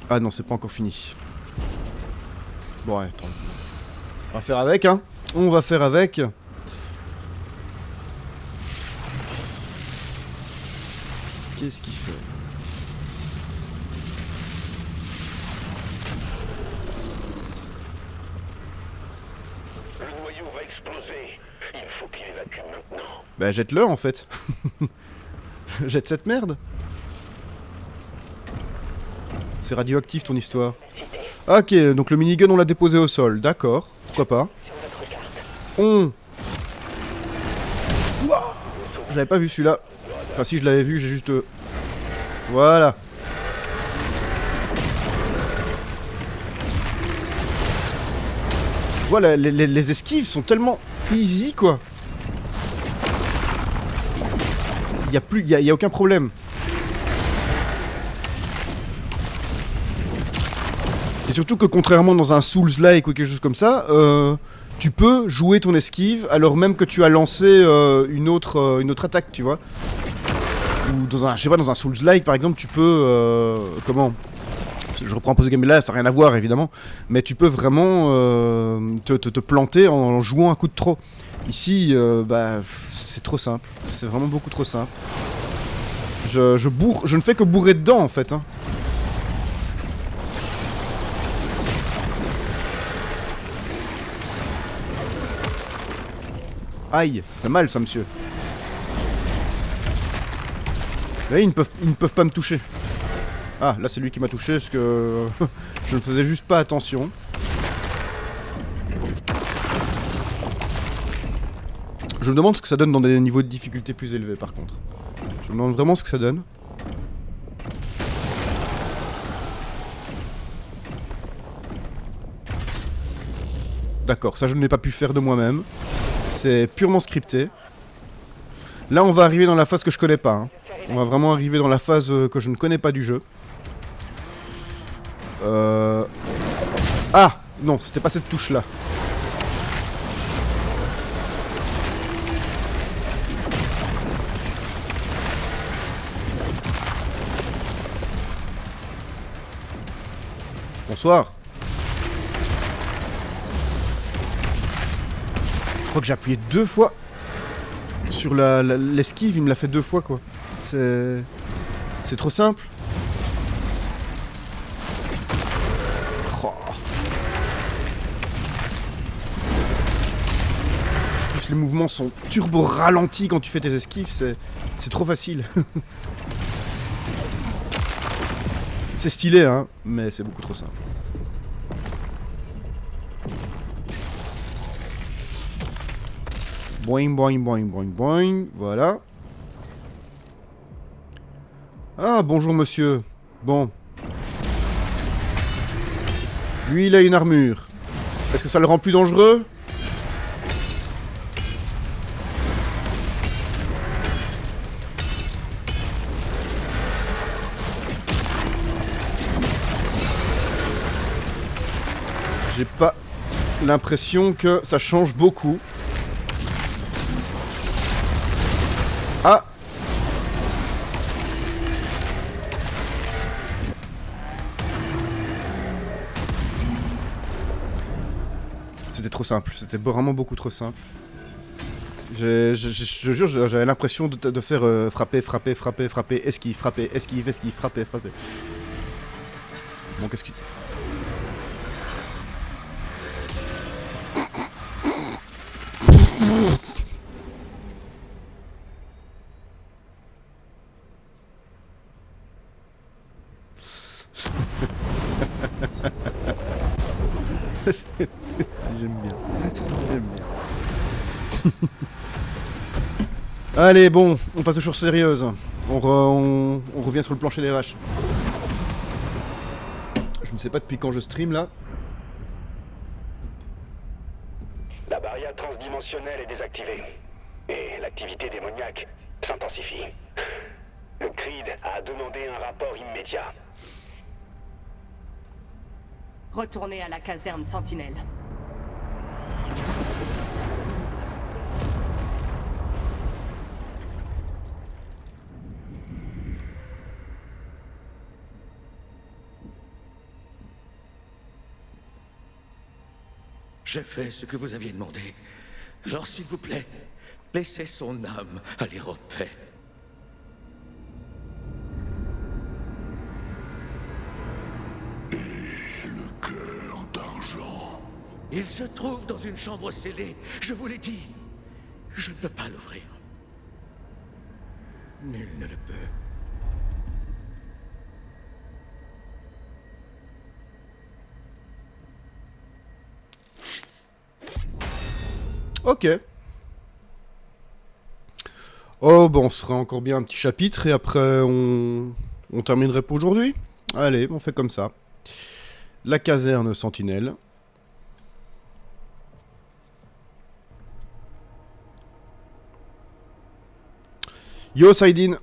Ah non, c'est pas encore fini. Bon, ouais, attends. On va faire avec, hein. On va faire avec. Qu'est-ce qu'il fait? Le noyau va exploser. Il faut qu'il évacue maintenant. Bah jette-le en fait. Jette cette merde. C'est radioactif ton histoire. Ok, donc le minigun on l'a déposé au sol, d'accord. Pourquoi pas. On... Ouah, j'avais pas vu celui-là. Enfin si je l'avais vu, j'ai juste... Voilà. Voilà, les esquives sont tellement easy quoi. Il y a aucun problème. Et surtout que contrairement dans un Souls-like ou quelque chose comme ça, tu peux jouer ton esquive alors même que tu as lancé une autre attaque, tu vois. Ou dans un, je sais pas, dans un Souls-like par exemple, tu peux, comment, je reprends un peu ce game-là, ça n'a rien à voir évidemment, mais tu peux vraiment te planter en jouant un coup de trop. Ici, bah, c'est trop simple, c'est vraiment beaucoup trop simple. Je ne fais que bourrer dedans en fait, hein. Aïe, ça fait mal ça, monsieur. Là, ils ne peuvent pas me toucher. Ah, là c'est lui qui m'a touché parce que je ne faisais juste pas attention. Je me demande ce que ça donne dans des niveaux de difficulté plus élevés par contre. Je me demande vraiment ce que ça donne. D'accord, ça je ne l'ai pas pu faire de moi-même. C'est purement scripté. Là on va arriver dans la phase que je connais pas, hein. On va vraiment arriver dans la phase que je ne connais pas du jeu. Ah non, c'était pas cette touche là. Bonsoir. Je crois que j'ai appuyé 2 fois sur l'esquive, il me l'a fait 2 fois quoi. C'est trop simple. Oh. En plus les mouvements sont turbo ralentis quand tu fais tes esquives, c'est trop facile. C'est stylé hein, mais c'est beaucoup trop simple. Boing, boing, boing, boing, boing. Voilà. Ah, bonjour monsieur. Bon. Lui, il a une armure. Est-ce que ça le rend plus dangereux ? J'ai pas l'impression que ça change beaucoup. Ah! C'était trop simple, c'était vraiment beaucoup trop simple. Je jure, j'avais l'impression de faire frapper, frapper, frapper, frapper, esquive, frapper, esquive, esquive, frapper, frapper. Bon, qu'est-ce que... J'aime bien. J'aime bien. Allez, bon, on passe aux choses sérieuses. On revient sur le plancher des vaches. Je ne sais pas depuis quand je stream là. La barrière transdimensionnelle est désactivée. Et l'activité démoniaque s'intensifie. Le Creed a demandé un rapport immédiat. Retournez à la caserne Sentinelle. J'ai fait ce que vous aviez demandé. Alors s'il vous plaît, laissez son âme aller en paix. Le cœur d'argent. Il se trouve dans une chambre scellée. Je vous l'ai dit. Je ne peux pas l'ouvrir. Nul ne le peut. Ok. Oh, bon, on se ferait encore bien un petit chapitre et après on terminerait pour aujourd'hui. Allez, on fait comme ça. La caserne Sentinelle. Yo, Saidin.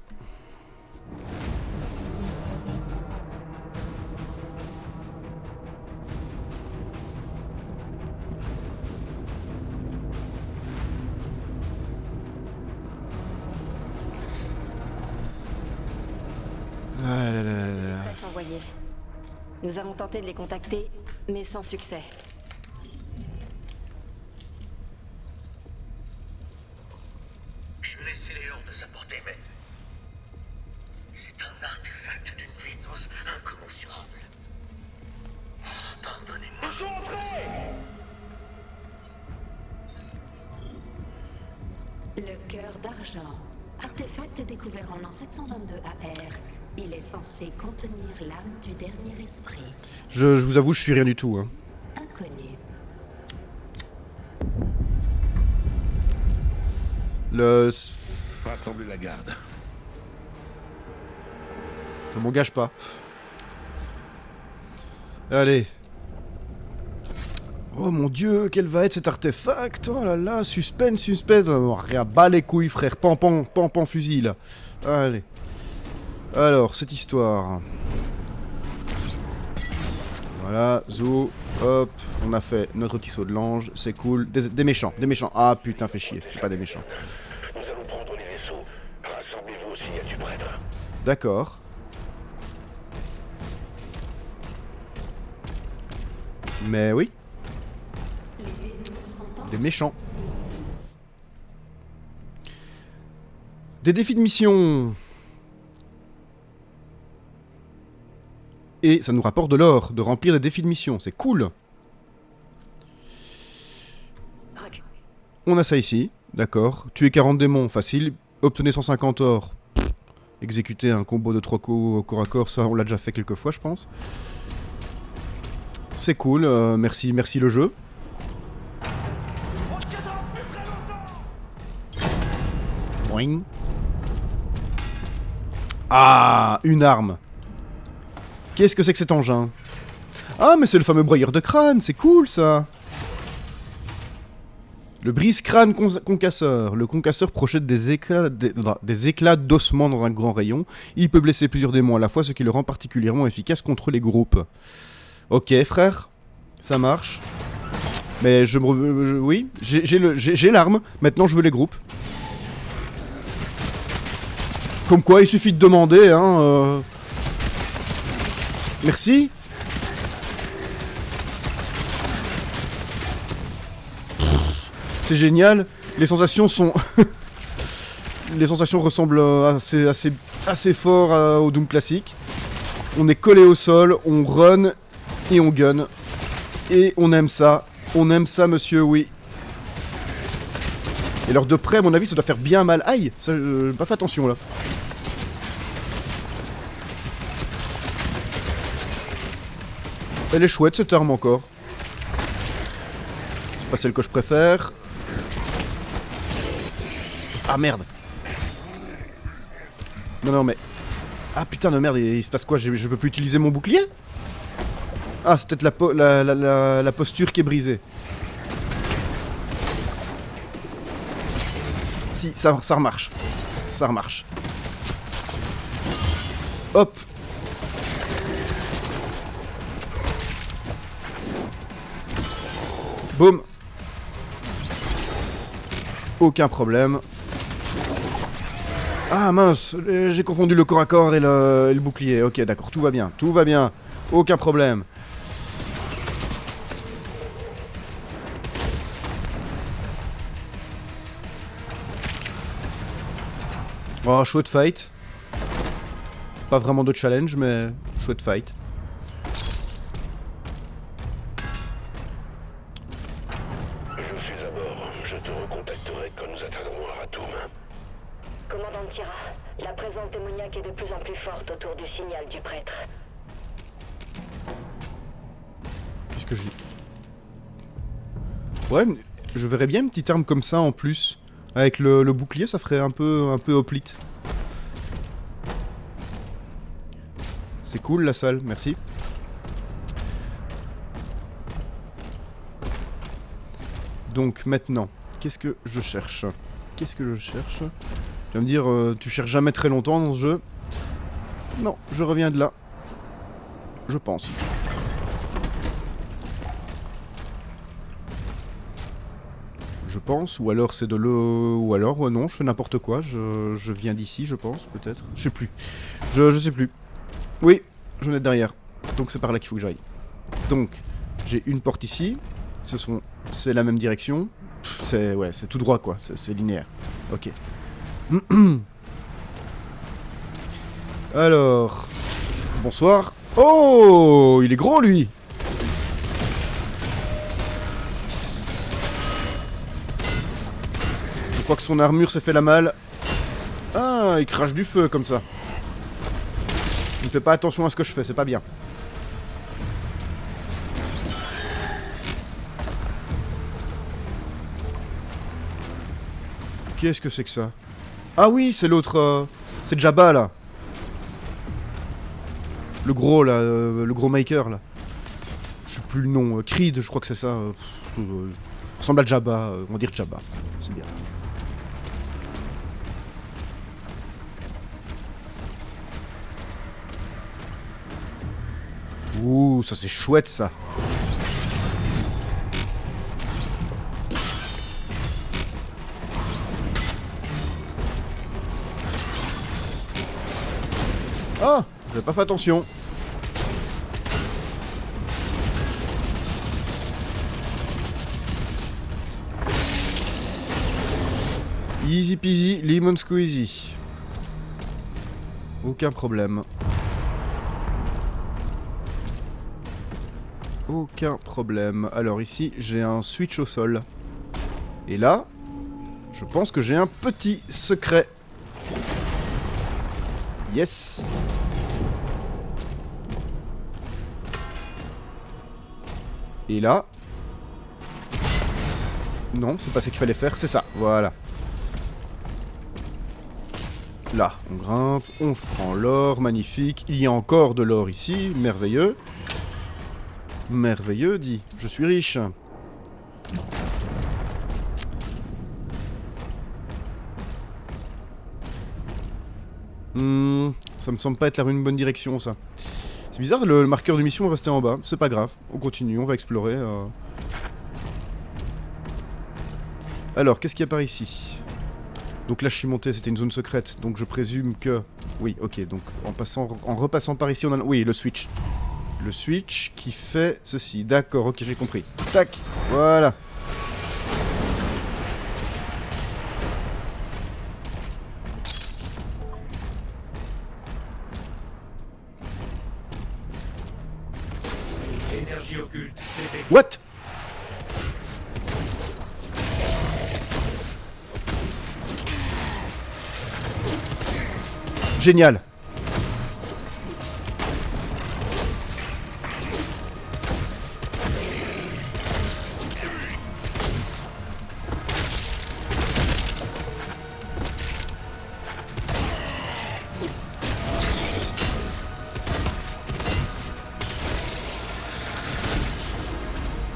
Ah là là là là. Presse envoyée. Nous avons tenté de les contacter, mais sans succès. Je laisse les hordes s'apporter, mais... c'est un artefact d'une puissance incommensurable. Pardonnez-moi. Ils sont entrés! Le cœur d'argent. Artefact découvert en l'an 722 AR. Il est censé contenir l'âme du dernier esprit. Je vous avoue, je suis rien du tout. Hein. Inconnu. Le... Rassemblez la garde. Ça m'engage pas. Allez. Oh mon dieu, quel va être cet artefact? Oh là là, suspense, suspense. Oh, regarde, bas les couilles, frère. Pampan, fusil, là. Allez. Alors, cette histoire. Voilà, zo, hop. On a fait notre petit saut de l'ange. C'est cool. Des méchants, des méchants. Ah putain, fait chier. C'est pas des méchants. Nous allons prendre les vaisseaux. Rassemblez-vous au signal du prêtre. D'accord. Mais oui. Des méchants. Des défis de mission. Et ça nous rapporte de l'or, de remplir des défis de mission. C'est cool. On a ça ici. D'accord. Tuer 40 démons, facile. Obtenez 150 or. Exécuter un combo de 3 coups au corps à corps, ça on l'a déjà fait quelques fois je pense. C'est cool, merci le jeu. Boing. Ah, une arme. Qu'est-ce que c'est que cet engin? Ah, mais c'est le fameux broyeur de crâne, c'est cool ça. Le brise-crâne concasseur. Le concasseur projette des éclats d'ossement dans un grand rayon. Il peut blesser plusieurs démons à la fois, ce qui le rend particulièrement efficace contre les groupes. Ok, frère. Ça marche. Mais oui, j'ai l'arme. Maintenant, je veux les groupes. Comme quoi, il suffit de demander, hein. Merci. C'est génial. Les sensations sont... Les sensations ressemblent assez fort au Doom classique. On est collé au sol, on run et on gun. Et on aime ça. On aime ça, monsieur, oui. Et alors de près, à mon avis, ça doit faire bien mal. Aïe, ça, j'ai pas fait attention, là. Elle est chouette, cette arme, encore. C'est pas celle que je préfère. Ah, merde. Non, mais... Ah, putain de merde, il se passe quoi? Je peux plus utiliser mon bouclier? Ah, c'est peut-être la posture qui est brisée. Si, ça remarche. Ça remarche. Hop. Boum. Aucun problème. Ah mince, j'ai confondu le corps à corps et le bouclier. Ok, d'accord, tout va bien, tout va bien. Aucun problème. Oh, chouette fight. Pas vraiment de challenge, mais chouette fight. Je suis à bord. Je te recontacterai quand nous atteindrons Aratum. Commandant Tira, la présence démoniaque est de plus en plus forte autour du signal du prêtre. Qu'est-ce que j'ai... Ouais, je verrais bien une petite arme comme ça en plus. Avec le bouclier, ça ferait un peu hoplite. C'est cool la salle, merci. Donc maintenant, qu'est-ce que je cherche? Qu'est-ce que je cherche? Tu vas me dire, tu cherches jamais très longtemps dans ce jeu. Non, je reviens de là. Je pense. Je pense, ou alors c'est de l'eau, ou alors non, je fais n'importe quoi, je viens d'ici, je pense, peut-être. Je sais plus. Je sais plus. Oui, je vais être derrière. Donc c'est par là qu'il faut que j'aille. Donc, j'ai une porte ici. C'est la même direction. C'est tout droit quoi, c'est linéaire. Ok. Alors, bonsoir. Oh, il est gros lui. Je crois que son armure s'est fait la malle. Ah, il crache du feu comme ça. Il ne fait pas attention à ce que je fais, c'est pas bien. Qu'est-ce que c'est que ça? Ah oui, c'est l'autre... c'est Jabba, là. Le gros, là. Le gros maker, là. Je sais plus le nom. Creed, je crois que c'est ça. Ressemble à Jabba. On va dire Jabba. C'est bien. Ouh, ça c'est chouette, ça. Ah, j'avais pas fait attention. Easy peasy, lemon squeezy. Aucun problème. Aucun problème. Alors ici, j'ai un switch au sol. Et là, je pense que j'ai un petit secret. Yes. Et là... Non, c'est pas ce qu'il fallait faire, c'est ça. Voilà. Là, on grimpe, on prend l'or, magnifique. Il y a encore de l'or ici, merveilleux. Merveilleux, dit. Je suis riche. Ça me semble pas être une bonne direction, ça. C'est bizarre, le marqueur de mission est resté en bas. C'est pas grave, on continue, on va explorer. Alors, qu'est-ce qu'il y a par ici? Donc là, je suis monté, c'était une zone secrète. Donc je présume que... Oui, ok, donc en repassant par ici, on a... Oui, le switch. Le switch qui fait ceci. D'accord, ok, j'ai compris. Tac, voilà. Énergie occulte. What? Génial.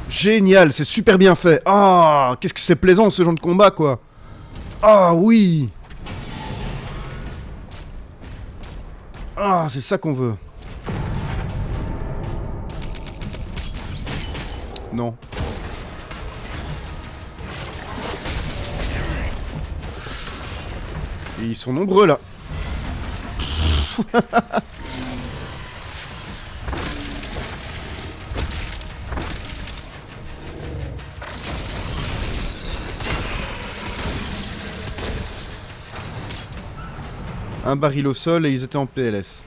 Génial, c'est super bien fait. Ah, qu'est-ce que c'est plaisant ce genre de combat, quoi. Ah oui. Ah, c'est ça qu'on veut. Non. Et ils sont nombreux là. Un baril au sol et ils étaient en PLS.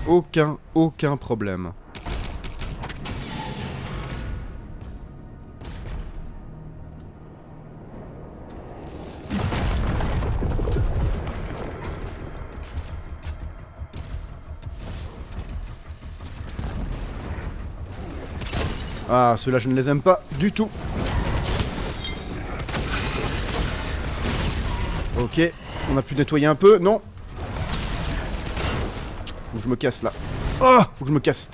Aucun problème. Ah, ceux-là je ne les aime pas du tout. Ok, on a pu nettoyer un peu, non? Faut que je me casse là. Oh, faut que je me casse.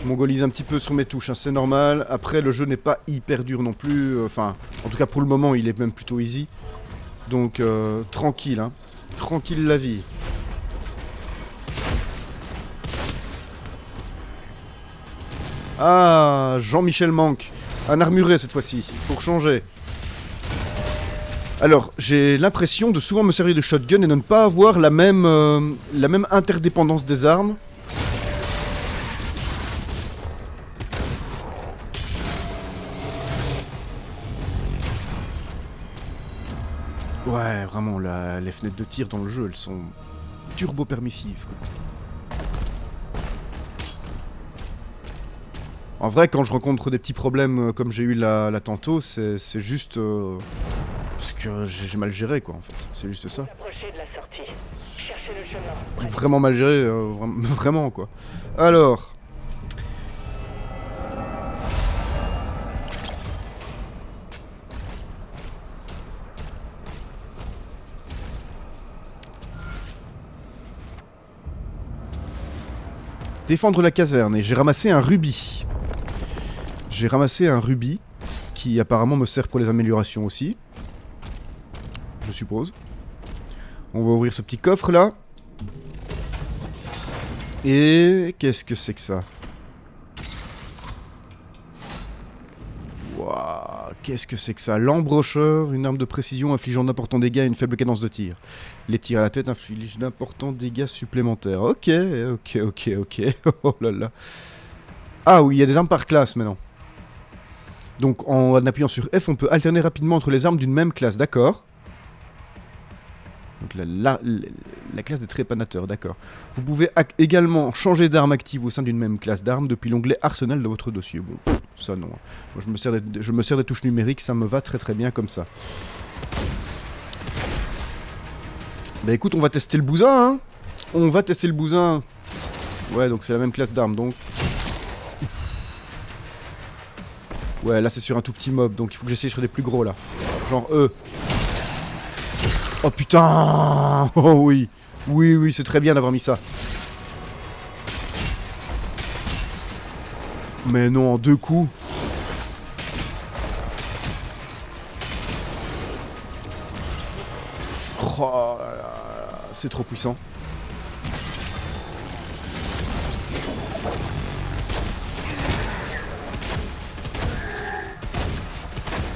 Je mongolise un petit peu sur mes touches, hein, c'est normal. Après, le jeu n'est pas hyper dur non plus. Enfin, en tout cas pour le moment, il est même plutôt easy. Donc, tranquille, hein. Tranquille la vie. Ah, Jean-Michel manque. Un armuré cette fois-ci, pour changer. Alors, j'ai l'impression de souvent me servir de shotgun et de ne pas avoir la même interdépendance des armes. Ouais, vraiment, les fenêtres de tir dans le jeu, elles sont turbo permissives, quoi. En vrai, quand je rencontre des petits problèmes comme j'ai eu là tantôt, c'est juste... parce que j'ai mal géré, quoi, en fait. C'est juste ça. Vraiment mal géré, vraiment, quoi. Alors... Défendre la caserne, et j'ai ramassé un rubis. J'ai ramassé un rubis, qui apparemment me sert pour les améliorations aussi. Je suppose. On va ouvrir ce petit coffre là. Et qu'est-ce que c'est que ça? Waouh, qu'est-ce que c'est que ça? L'embrocheur, une arme de précision infligeant d'importants dégâts et une faible cadence de tir. Les tirs à la tête infligent d'importants dégâts supplémentaires. Ok. Oh là là. Ah oui, il y a des armes par classe maintenant. Donc en appuyant sur F, on peut alterner rapidement entre les armes d'une même classe, d'accord. Donc la classe des trépanateurs, d'accord. Vous pouvez également changer d'arme active au sein d'une même classe d'armes depuis l'onglet Arsenal de votre dossier. Bon, ça non. Moi, je me sers des touches numériques, ça me va très très bien comme ça. Bah écoute, on va tester le bousin, hein. On va tester le bousin. Ouais, donc c'est la même classe d'armes, donc... Ouais, là c'est sur un tout petit mob, donc il faut que j'essaye sur des plus gros là. Genre eux. Oh putain. Oh oui. Oui, c'est très bien d'avoir mis ça. Mais non, en 2 coups. Oh là là, c'est trop puissant.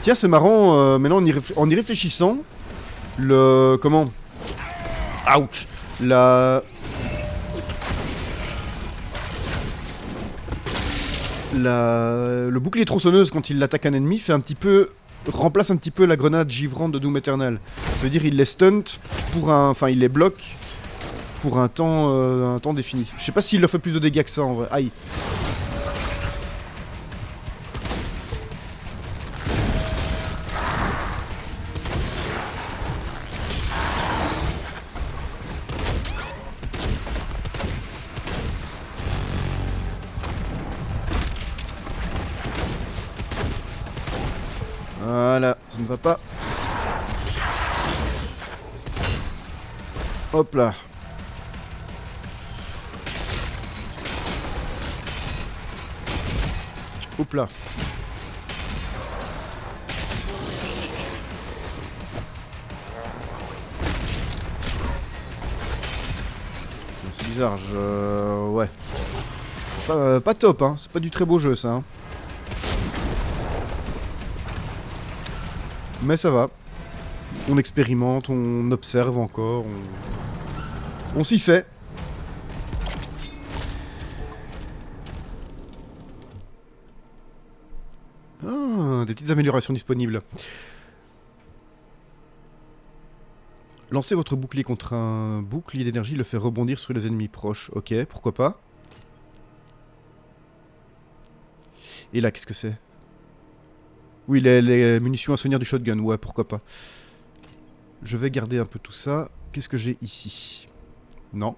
Tiens, c'est marrant, maintenant en y réfléchissant, comment... Ouch. Le bouclier tronçonneuse, quand il attaque un ennemi, remplace un petit peu la grenade givrante de Doom Eternal. Ça veut dire il les stunt pour enfin il les bloque pour un temps défini. Je sais pas s'il leur fait plus de dégâts que ça en vrai. Aïe. Voilà, ça ne va pas. Hop là. Hop là. bizarre, ouais. Pas top, hein. C'est pas du très beau jeu, ça. Hein. Mais ça va. On expérimente, on observe encore, on s'y fait. Ah, des petites améliorations disponibles. Lancez votre bouclier contre un bouclier d'énergie, le fait rebondir sur les ennemis proches. Ok, pourquoi pas. Et là, qu'est-ce que c'est? Oui, les munitions à soigner du shotgun, ouais, pourquoi pas. Je vais garder un peu tout ça. Qu'est-ce que j'ai ici? Non.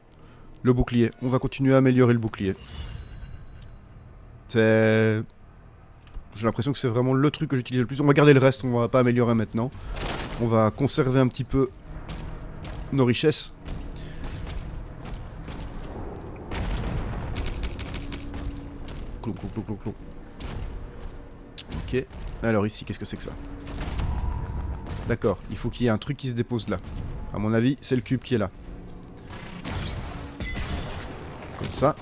Le bouclier. On va continuer à améliorer le bouclier. C'est... J'ai l'impression que c'est vraiment le truc que j'utilise le plus. On va garder le reste, on va pas améliorer maintenant. On va conserver un petit peu nos richesses. Clou, clou, clou, clou, clou. Ok. Alors ici, qu'est-ce que c'est que ça? D'accord, il faut qu'il y ait un truc qui se dépose là. À mon avis, c'est le cube qui est là. Comme ça.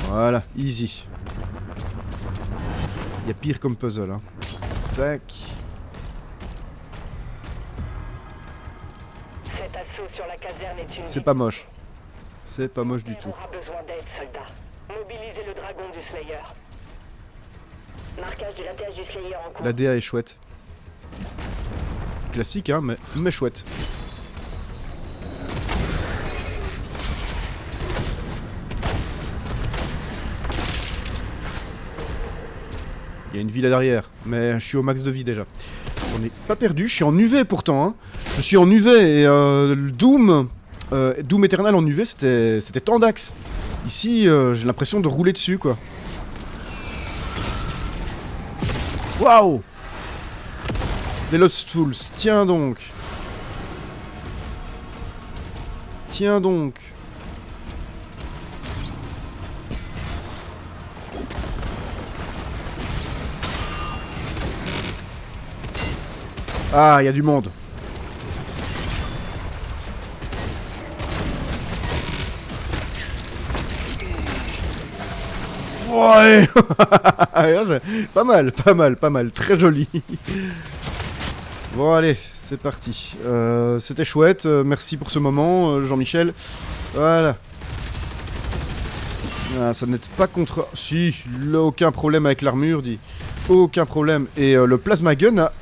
Voilà, easy. Il y a pire comme puzzle, hein. Tac. Cet assaut sur la caserne est une... C'est pas moche. C'est pas moche du tout. On aura besoin d'aide, soldat. Mobilisez le dragon du Slayer. Marquage de l'ATH du Slayer en cours. La DA est chouette. Classique, hein, mais chouette. Il y a une ville à derrière, mais je suis au max de vie déjà. J'en ai pas perdu, je suis en UV pourtant. Hein. Je suis en UV et le Doom Eternal en UV, c'était tendax. Ici, j'ai l'impression de rouler dessus, quoi. Waouh! Des Lost Tools, tiens donc. Tiens donc. Ah, il y a du monde. Ouais. Pas mal, pas mal, pas mal. Très joli. Bon, allez, c'est parti. C'était chouette. Merci pour ce moment, Jean-Michel. Voilà. Ah, ça n'aide pas contre... Si, là, aucun problème avec l'armure, dit. Aucun problème. Et le plasma gun a...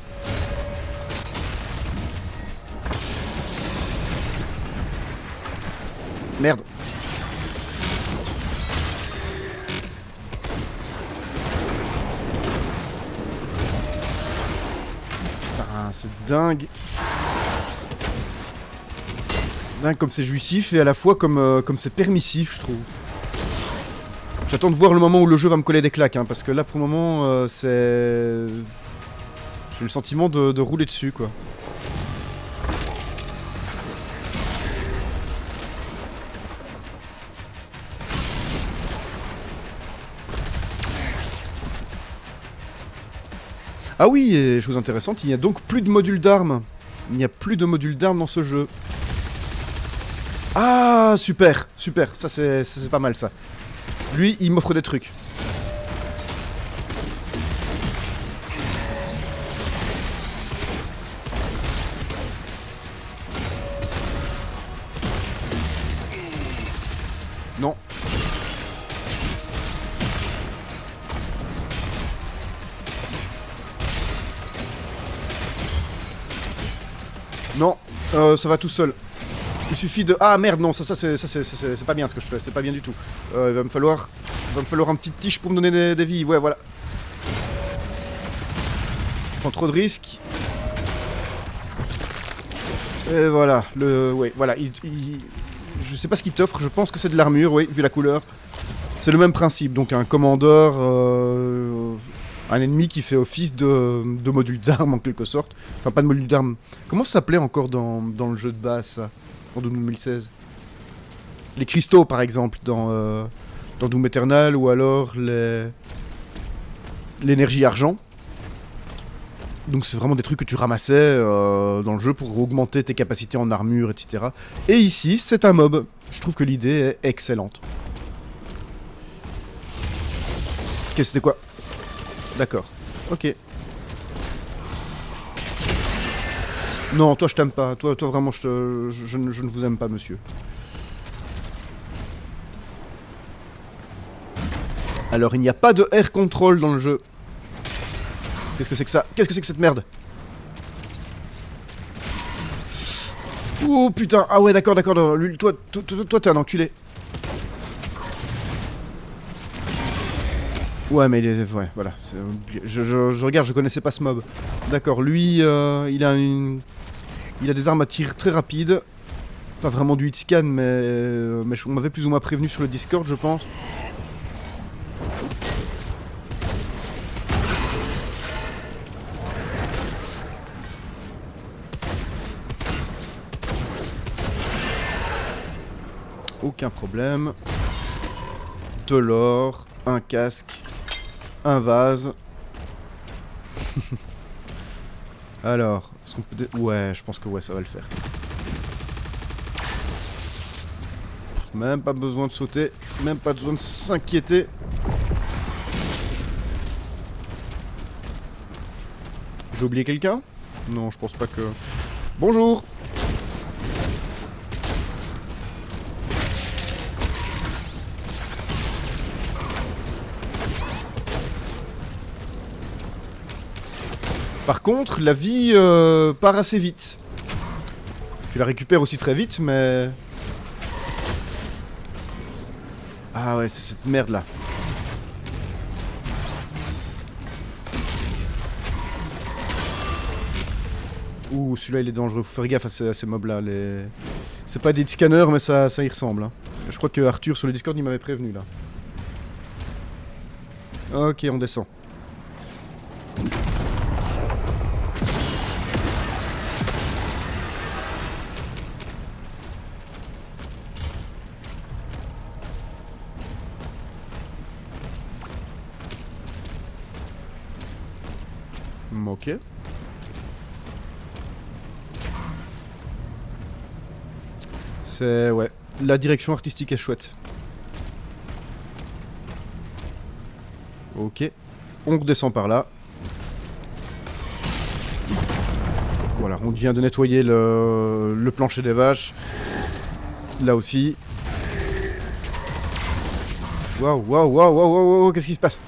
Merde. Putain, c'est dingue. Dingue comme c'est jouissif et à la fois comme c'est permissif, je trouve. J'attends de voir le moment où le jeu va me coller des claques, hein, parce que là, pour le moment, c'est... J'ai le sentiment de rouler dessus, quoi. Ah oui, et chose intéressante, il n'y a donc plus de module d'armes. Il n'y a plus de module d'armes dans ce jeu. Ah, super, super, ça c'est pas mal ça. Lui, il m'offre des trucs. Non. Non, ça va tout seul. Il suffit de... Ah merde, non, ça c'est pas bien ce que je fais, c'est pas bien du tout. Il va me falloir un petit tige pour me donner des vies, ouais, voilà. Je prends trop de risques. Et voilà, ouais, voilà, je sais pas ce qu'il t'offre, je pense que c'est de l'armure, oui, vu la couleur. C'est le même principe, donc un commandeur... un ennemi qui fait office de module d'armes en quelque sorte. Enfin, pas de module d'armes. Comment ça s'appelait encore dans le jeu de base, ça, en Doom 2016? Les cristaux, par exemple, dans Doom Eternal, ou alors l'énergie argent. Donc c'est vraiment des trucs que tu ramassais dans le jeu pour augmenter tes capacités en armure, etc. Et ici, c'est un mob. Je trouve que l'idée est excellente. Ok, c'était quoi? D'accord. Ok. Non, toi je t'aime pas. Toi vraiment, je ne vous aime pas, monsieur. Alors, il n'y a pas de air control dans le jeu. Qu'est-ce que c'est que ça? Qu'est-ce que c'est que cette merde? Oh putain. Ah ouais, d'accord. Lui, toi, t'es un enculé. Ouais, mais il est... Ouais, voilà. Je regarde, je connaissais pas ce mob. D'accord, lui, il a une... Il a des armes à tir très rapides. Pas vraiment du hitscan, mais on m'avait plus ou moins prévenu sur le Discord, je pense. Aucun problème. De l'or, un casque, un vase. Alors, est-ce qu'on peut... Ouais, je pense que ouais, ça va le faire. Même pas besoin de sauter, même pas besoin de s'inquiéter. J'ai oublié quelqu'un? Non, je pense pas que... Bonjour! Par contre, la vie part assez vite. Tu la récupères aussi très vite, mais... Ah ouais, c'est cette merde là. Ouh, celui-là il est dangereux, faut faire gaffe à ces mobs là. C'est pas des scanners, mais ça y ressemble. Hein. Je crois que Arthur sur le Discord il m'avait prévenu là. Ok, on descend. Ok. C'est... ouais. La direction artistique est chouette. Ok. On descend par là. Voilà, on vient de nettoyer le plancher des vaches. Là aussi. Waouh, qu'est-ce qui se passe?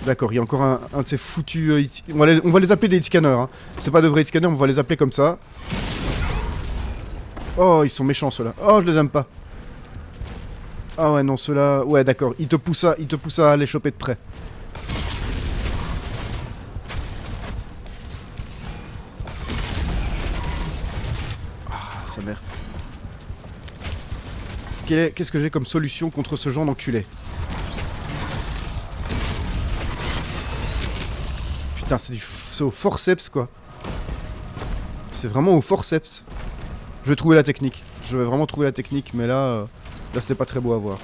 D'accord, il y a encore un de ces foutus... on va les appeler des hitscanners. Hein. C'est pas de vrais hitscanners, on va les appeler comme ça. Oh, ils sont méchants ceux-là. Oh, je les aime pas. Ah ouais, non, ceux-là... Ouais, d'accord, il te pousse à les choper de près. Ah, sa mère. Qu'est-ce que j'ai comme solution contre ce genre d'enculé? Putain, c'est au forceps, quoi. C'est vraiment au forceps. Je vais trouver la technique. Je vais vraiment trouver la technique, mais là... là, c'était pas très beau à voir.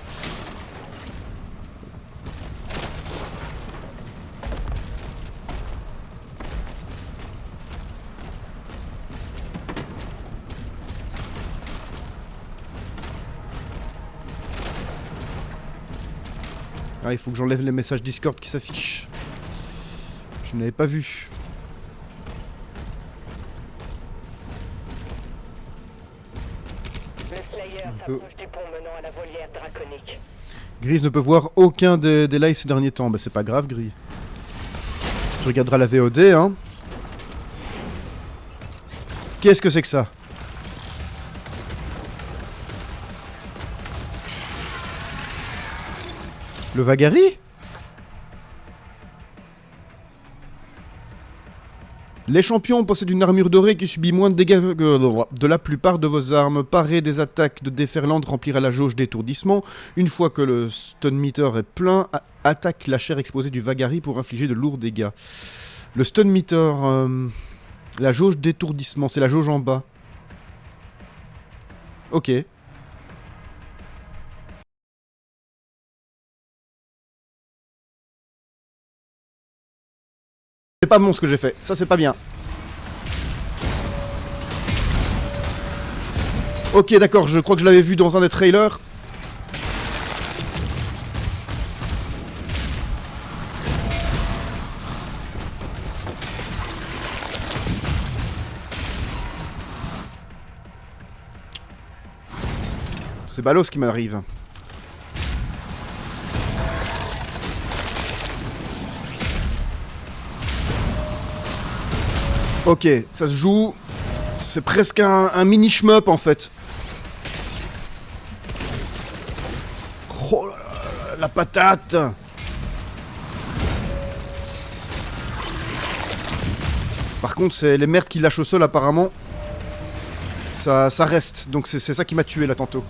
Ah, il faut que j'enlève les messages Discord qui s'affichent. Je n'avais pas vu. Le Slayer s'approche du pont menant à la volière draconique. Grise ne peut voir aucun des lives ces derniers temps. Bah c'est pas grave, Gris. Tu regarderas la VOD, hein. Qu'est-ce que c'est que ça? Le Vagari? Les champions possèdent une armure dorée qui subit moins de dégâts de la plupart de vos armes. Parer des attaques de déferlante remplira la jauge d'étourdissement. Une fois que le stun meter est plein, attaque la chair exposée du Vagari pour infliger de lourds dégâts. Le stun meter... la jauge d'étourdissement, c'est la jauge en bas. Ok. C'est pas bon ce que j'ai fait, ça c'est pas bien. Ok, d'accord, je crois que je l'avais vu dans un des trailers. C'est ballot ce qui m'arrive. Ok, ça se joue. C'est presque un mini shmup en fait. Oh là là, la patate. Par contre, c'est les merdes qui lâchent au sol apparemment. Ça reste. Donc c'est ça qui m'a tué là tantôt.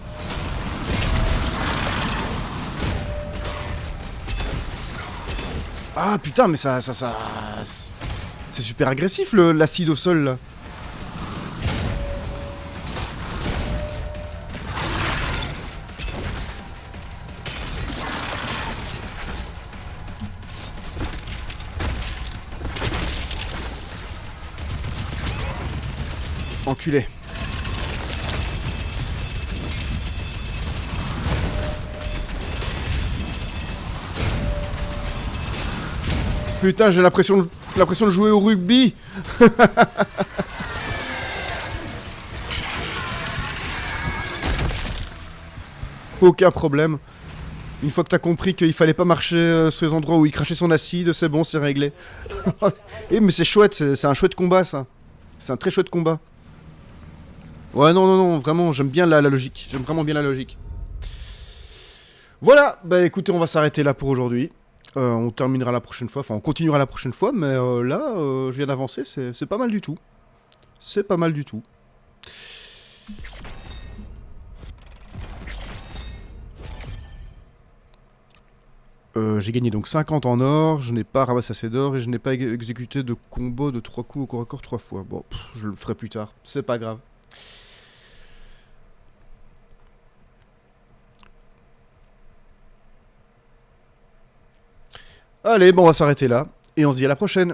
Ah putain, mais ça... C'est super agressif l'acide au sol là. Enculé. Putain, j'ai l'impression de jouer au rugby. Aucun problème. Une fois que t'as compris qu'il fallait pas marcher sur les endroits où il crachait son acide, c'est bon, c'est réglé. Eh mais c'est chouette, c'est un chouette combat ça. C'est un très chouette combat. Ouais, non, vraiment, j'aime bien la logique. J'aime vraiment bien la logique. Voilà, bah écoutez, on va s'arrêter là pour aujourd'hui. On terminera la prochaine fois, enfin on continuera la prochaine fois, mais là, je viens d'avancer, c'est pas mal du tout. C'est pas mal du tout. J'ai gagné donc 50 en or, je n'ai pas ramassé assez d'or et je n'ai pas exécuté de combo de 3 coups au corps à corps 3 fois. Bon, je le ferai plus tard, c'est pas grave. Allez, bon, on va s'arrêter là, et on se dit à la prochaine.